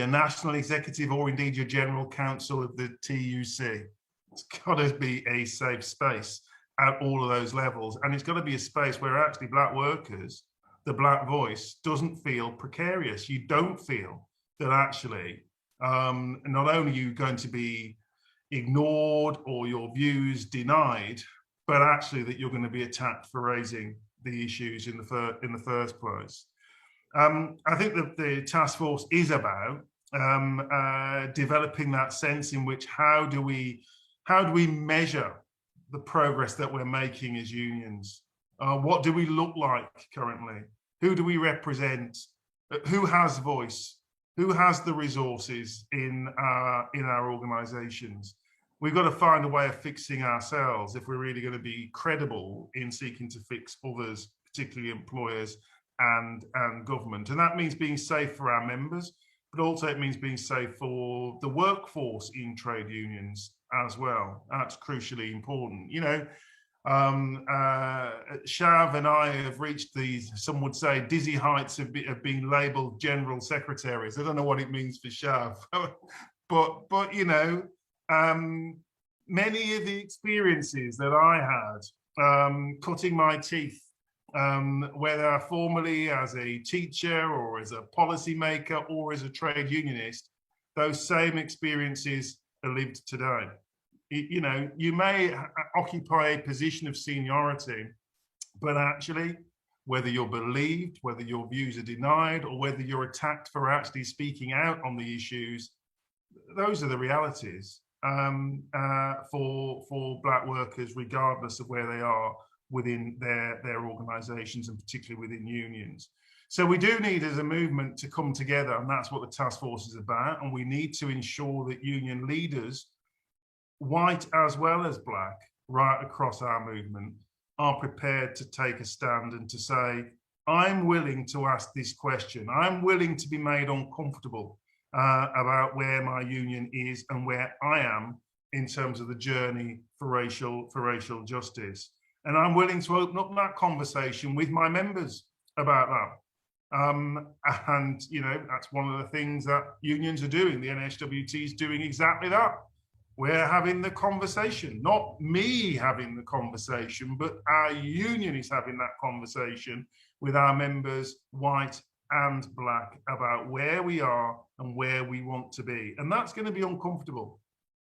national executive, or indeed your general counsel of the TUC. It's got to be a safe space at all of those levels, and it's got to be a space where actually black workers, the black voice, doesn't feel precarious. You don't feel that actually not only are you going to be ignored or your views denied, but actually that you're going to be attacked for raising the issues in the first place. I think that the task force is about developing that sense in which how do we measure the progress that we're making as unions? What do we look like currently? Who do we represent? Who has voice? Who has the resources in our organisations? We've got to find a way of fixing ourselves if we're really going to be credible in seeking to fix others, particularly employers and government. And that means being safe for our members, but also it means being safe for the workforce in trade unions as well. That's crucially important. Shav and I have reached these, some would say, dizzy heights of being labelled general secretaries. I don't know what it means for Shav, but many of the experiences that I had cutting my teeth, whether formerly as a teacher or as a policymaker or as a trade unionist, those same experiences are lived today. You may occupy a position of seniority, but actually, whether you're believed, whether your views are denied, or whether you're attacked for actually speaking out on the issues, those are the realities for black workers, regardless of where they are within their organisations, and particularly within unions. So we do need, as a movement, to come together, and that's what the task force is about. And we need to ensure that union leaders, white as well as black, right across our movement, are prepared to take a stand and to say, I'm willing to ask this question. I'm willing to be made uncomfortable about where my union is and where I am in terms of the journey for racial justice. And I'm willing to open up that conversation with my members about that. And that's one of the things that unions are doing. The NASUWT is doing exactly that. We're having the conversation, not me having the conversation, but our union is having that conversation with our members, white and black, about where we are and where we want to be. And that's going to be uncomfortable.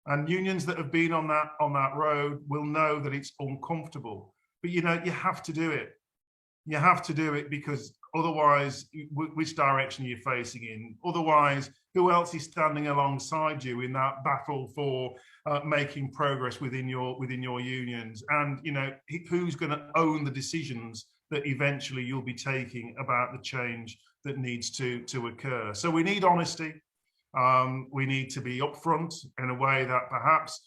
And unions that have been on that road will know that it's uncomfortable. But you have to do it. You have to do it because otherwise, which direction are you facing in? Otherwise, who else is standing alongside you in that battle for making progress within your unions? And you know, who's going to own the decisions that eventually you'll be taking about the change that needs to occur? So we need honesty. We need to be upfront in a way that perhaps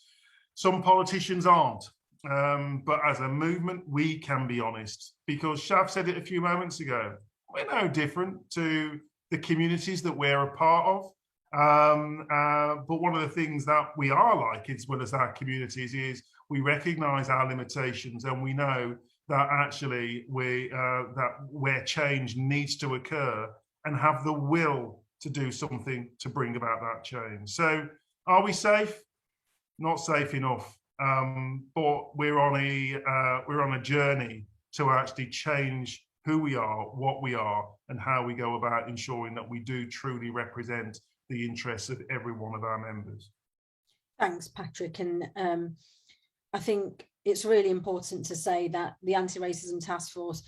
some politicians aren't. But as a movement, we can be honest, because Shav said it a few moments ago. We're no different to the communities that we're a part of. But one of the things that we are like, as well as our communities, is we recognise our limitations, and we know that actually that where change needs to occur, and have the will to do something to bring about that change. So, are we safe? Not safe enough. But we're on a journey to actually change who we are, what we are, and how we go about ensuring that we do truly represent the interests of every one of our members. Thanks, Patrick. And I think it's really important to say that the Anti-Racism Task Force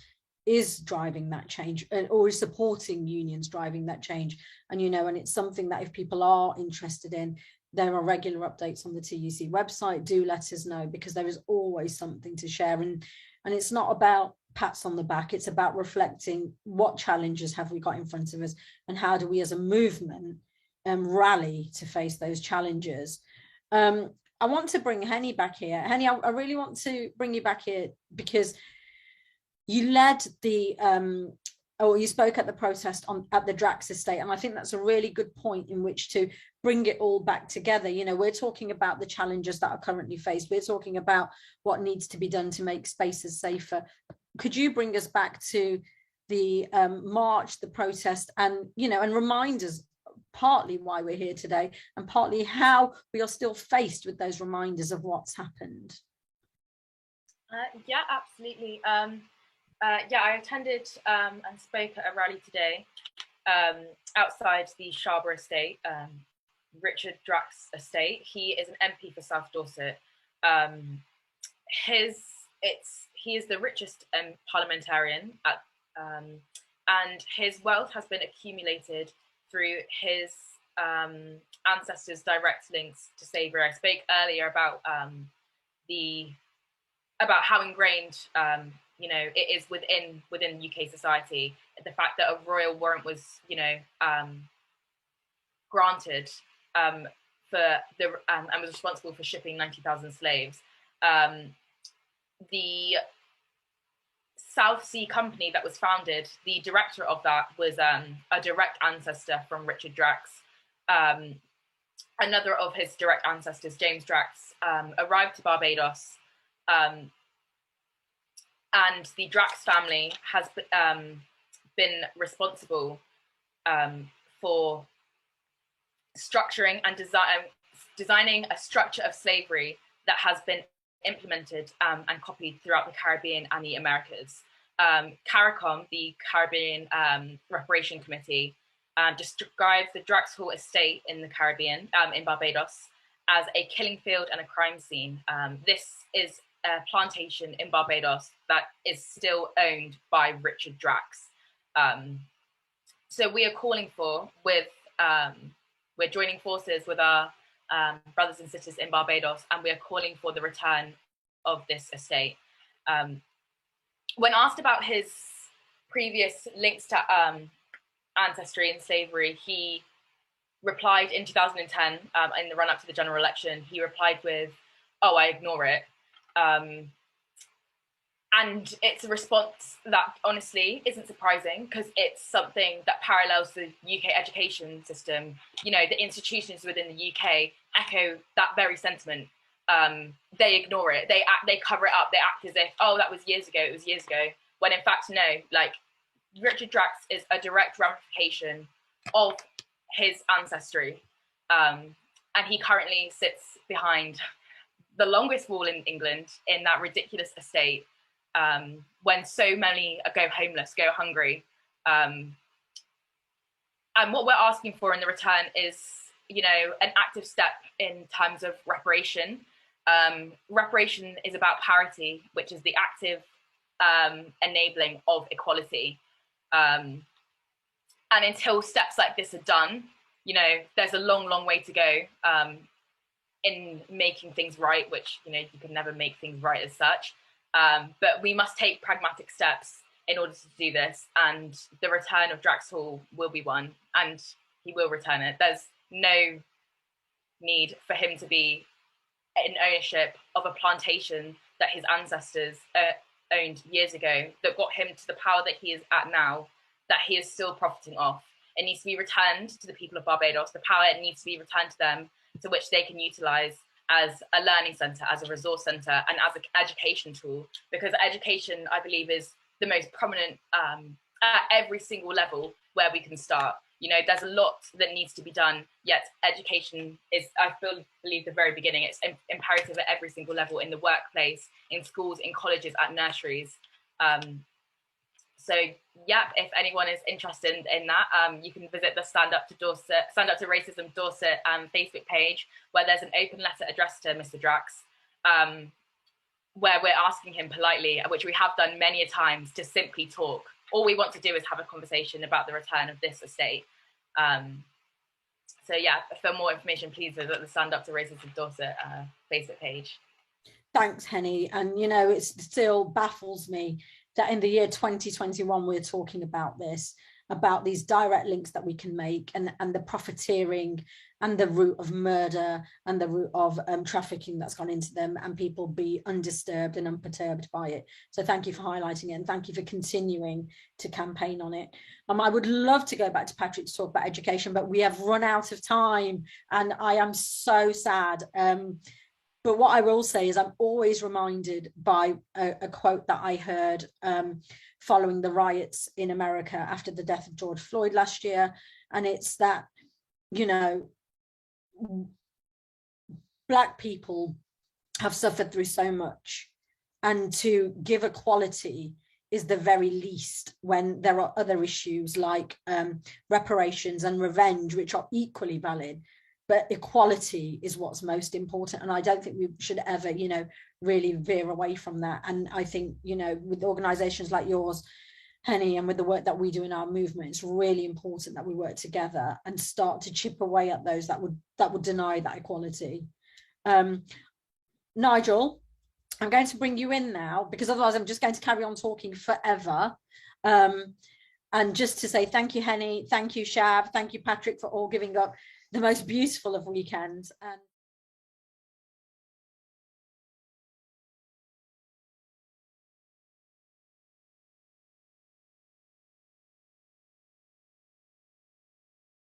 is driving that change, or is supporting unions driving that change. And, you know, and it's something that if people are interested in, there are regular updates on the TUC website. Do let us know, because there is always something to share. And it's not about pats on the back. It's about reflecting what challenges have we got in front of us, and how do we as a movement rally to face those challenges. I want to bring Henny back here. Henny, I really want to bring you back here, because you led the or you spoke at the protest at the Drax estate, and I think that's a really good point in which to bring it all back together. You know, we're talking about the challenges that are currently faced. We're talking about what needs to be done to make spaces safer. Could you bring us back to the march, the protest, and, you know, and remind us partly why we're here today, and partly how we are still faced with those reminders of what's happened? Yeah, absolutely. Yeah, I attended and spoke at a rally today outside the Shavanagh estate, Richard Drax estate. He is an MP for South Dorset. He is the richest parliamentarian, and his wealth has been accumulated through his ancestors' direct links to slavery. I spoke earlier about how ingrained you know, it is within UK society, the fact that a royal warrant was, you know, granted for the and was responsible for shipping 90,000 slaves. The South Sea Company that was founded, the director of that was a direct ancestor from Richard Drax. Another of his direct ancestors, James Drax, arrived to Barbados. And the Drax family has been responsible for structuring and designing a structure of slavery that has been implemented and copied throughout the Caribbean and the Americas. CARICOM, the Caribbean Reparation Committee, describes the Drax Hall estate in the Caribbean, in Barbados, as a killing field and a crime scene. This is a plantation in Barbados that is still owned by Richard Drax. So we are calling for, we're joining forces with our brothers and sisters in Barbados, and we are calling for the return of this estate. When asked about his previous links to ancestry and slavery, he replied in 2010, in the run-up to the general election, he replied with, "Oh, I ignore it." And it's a response that honestly isn't surprising, because it's something that parallels the UK education system. You know, the institutions within the UK echo that very sentiment. They ignore it, they cover it up, they act as if, oh, that was years ago, it was years ago, when in fact, no, like, Richard Drax is a direct ramification of his ancestry. And he currently sits behind the longest wall in England in that ridiculous estate, when so many go homeless, go hungry. And what we're asking for in the return is, you know, an active step in terms of reparation. Reparation is about parity, which is the active enabling of equality. And until steps like this are done, you know, there's a long, long way to go in making things right, which, you know, you can never make things right as such. But we must take pragmatic steps in order to do this, and the return of Draxhall will be one, and he will return it. There's no need for him to be in ownership of a plantation that his ancestors owned years ago, that got him to the power that he is at now, that he is still profiting off. It needs to be returned to the people of Barbados. The power needs to be returned to them, to which they can utilise as a learning centre, as a resource centre, and as an education tool. Because education, I believe, is the most prominent at every single level where we can start. You know, there's a lot that needs to be done, yet education is, I believe, the very beginning. It's imperative at every single level, in the workplace, in schools, in colleges, at nurseries. So, yeah, if anyone is interested in that, you can visit the Stand Up to Racism Dorset Facebook page, where there's an open letter addressed to Mr. Drax, where we're asking him politely, which we have done many a times, to simply talk. All we want to do is have a conversation about the return of this estate. So yeah, for more information, please visit the Stand Up to Racism Dorset Facebook page. Thanks, Henny. And, you know, it still baffles me that in the year 2021, we're talking about this, about these direct links that we can make, and the profiteering and the root of murder and the root of trafficking that's gone into them, and people be undisturbed and unperturbed by it. So thank you for highlighting it, and thank you for continuing to campaign on it. I would love to go back to Patrick to talk about education, but we have run out of time, and I am so sad. But what I will say is I'm always reminded by a quote that I heard following the riots in America after the death of George Floyd last year. And it's that, you know, Black people have suffered through so much, and to give equality is the very least when there are other issues like reparations and revenge, which are equally valid. But equality is what's most important. And I don't think we should ever, you know, really veer away from that. And I think, you know, with organizations like yours, Henny, and with the work that we do in our movement, it's really important that we work together and start to chip away at those that would deny that equality. Nigel, I'm going to bring you in now, because otherwise I'm just going to carry on talking forever. And just to say thank you, Henny, thank you, Shav, thank you, Patrick, for all giving up the most beautiful of weekends. And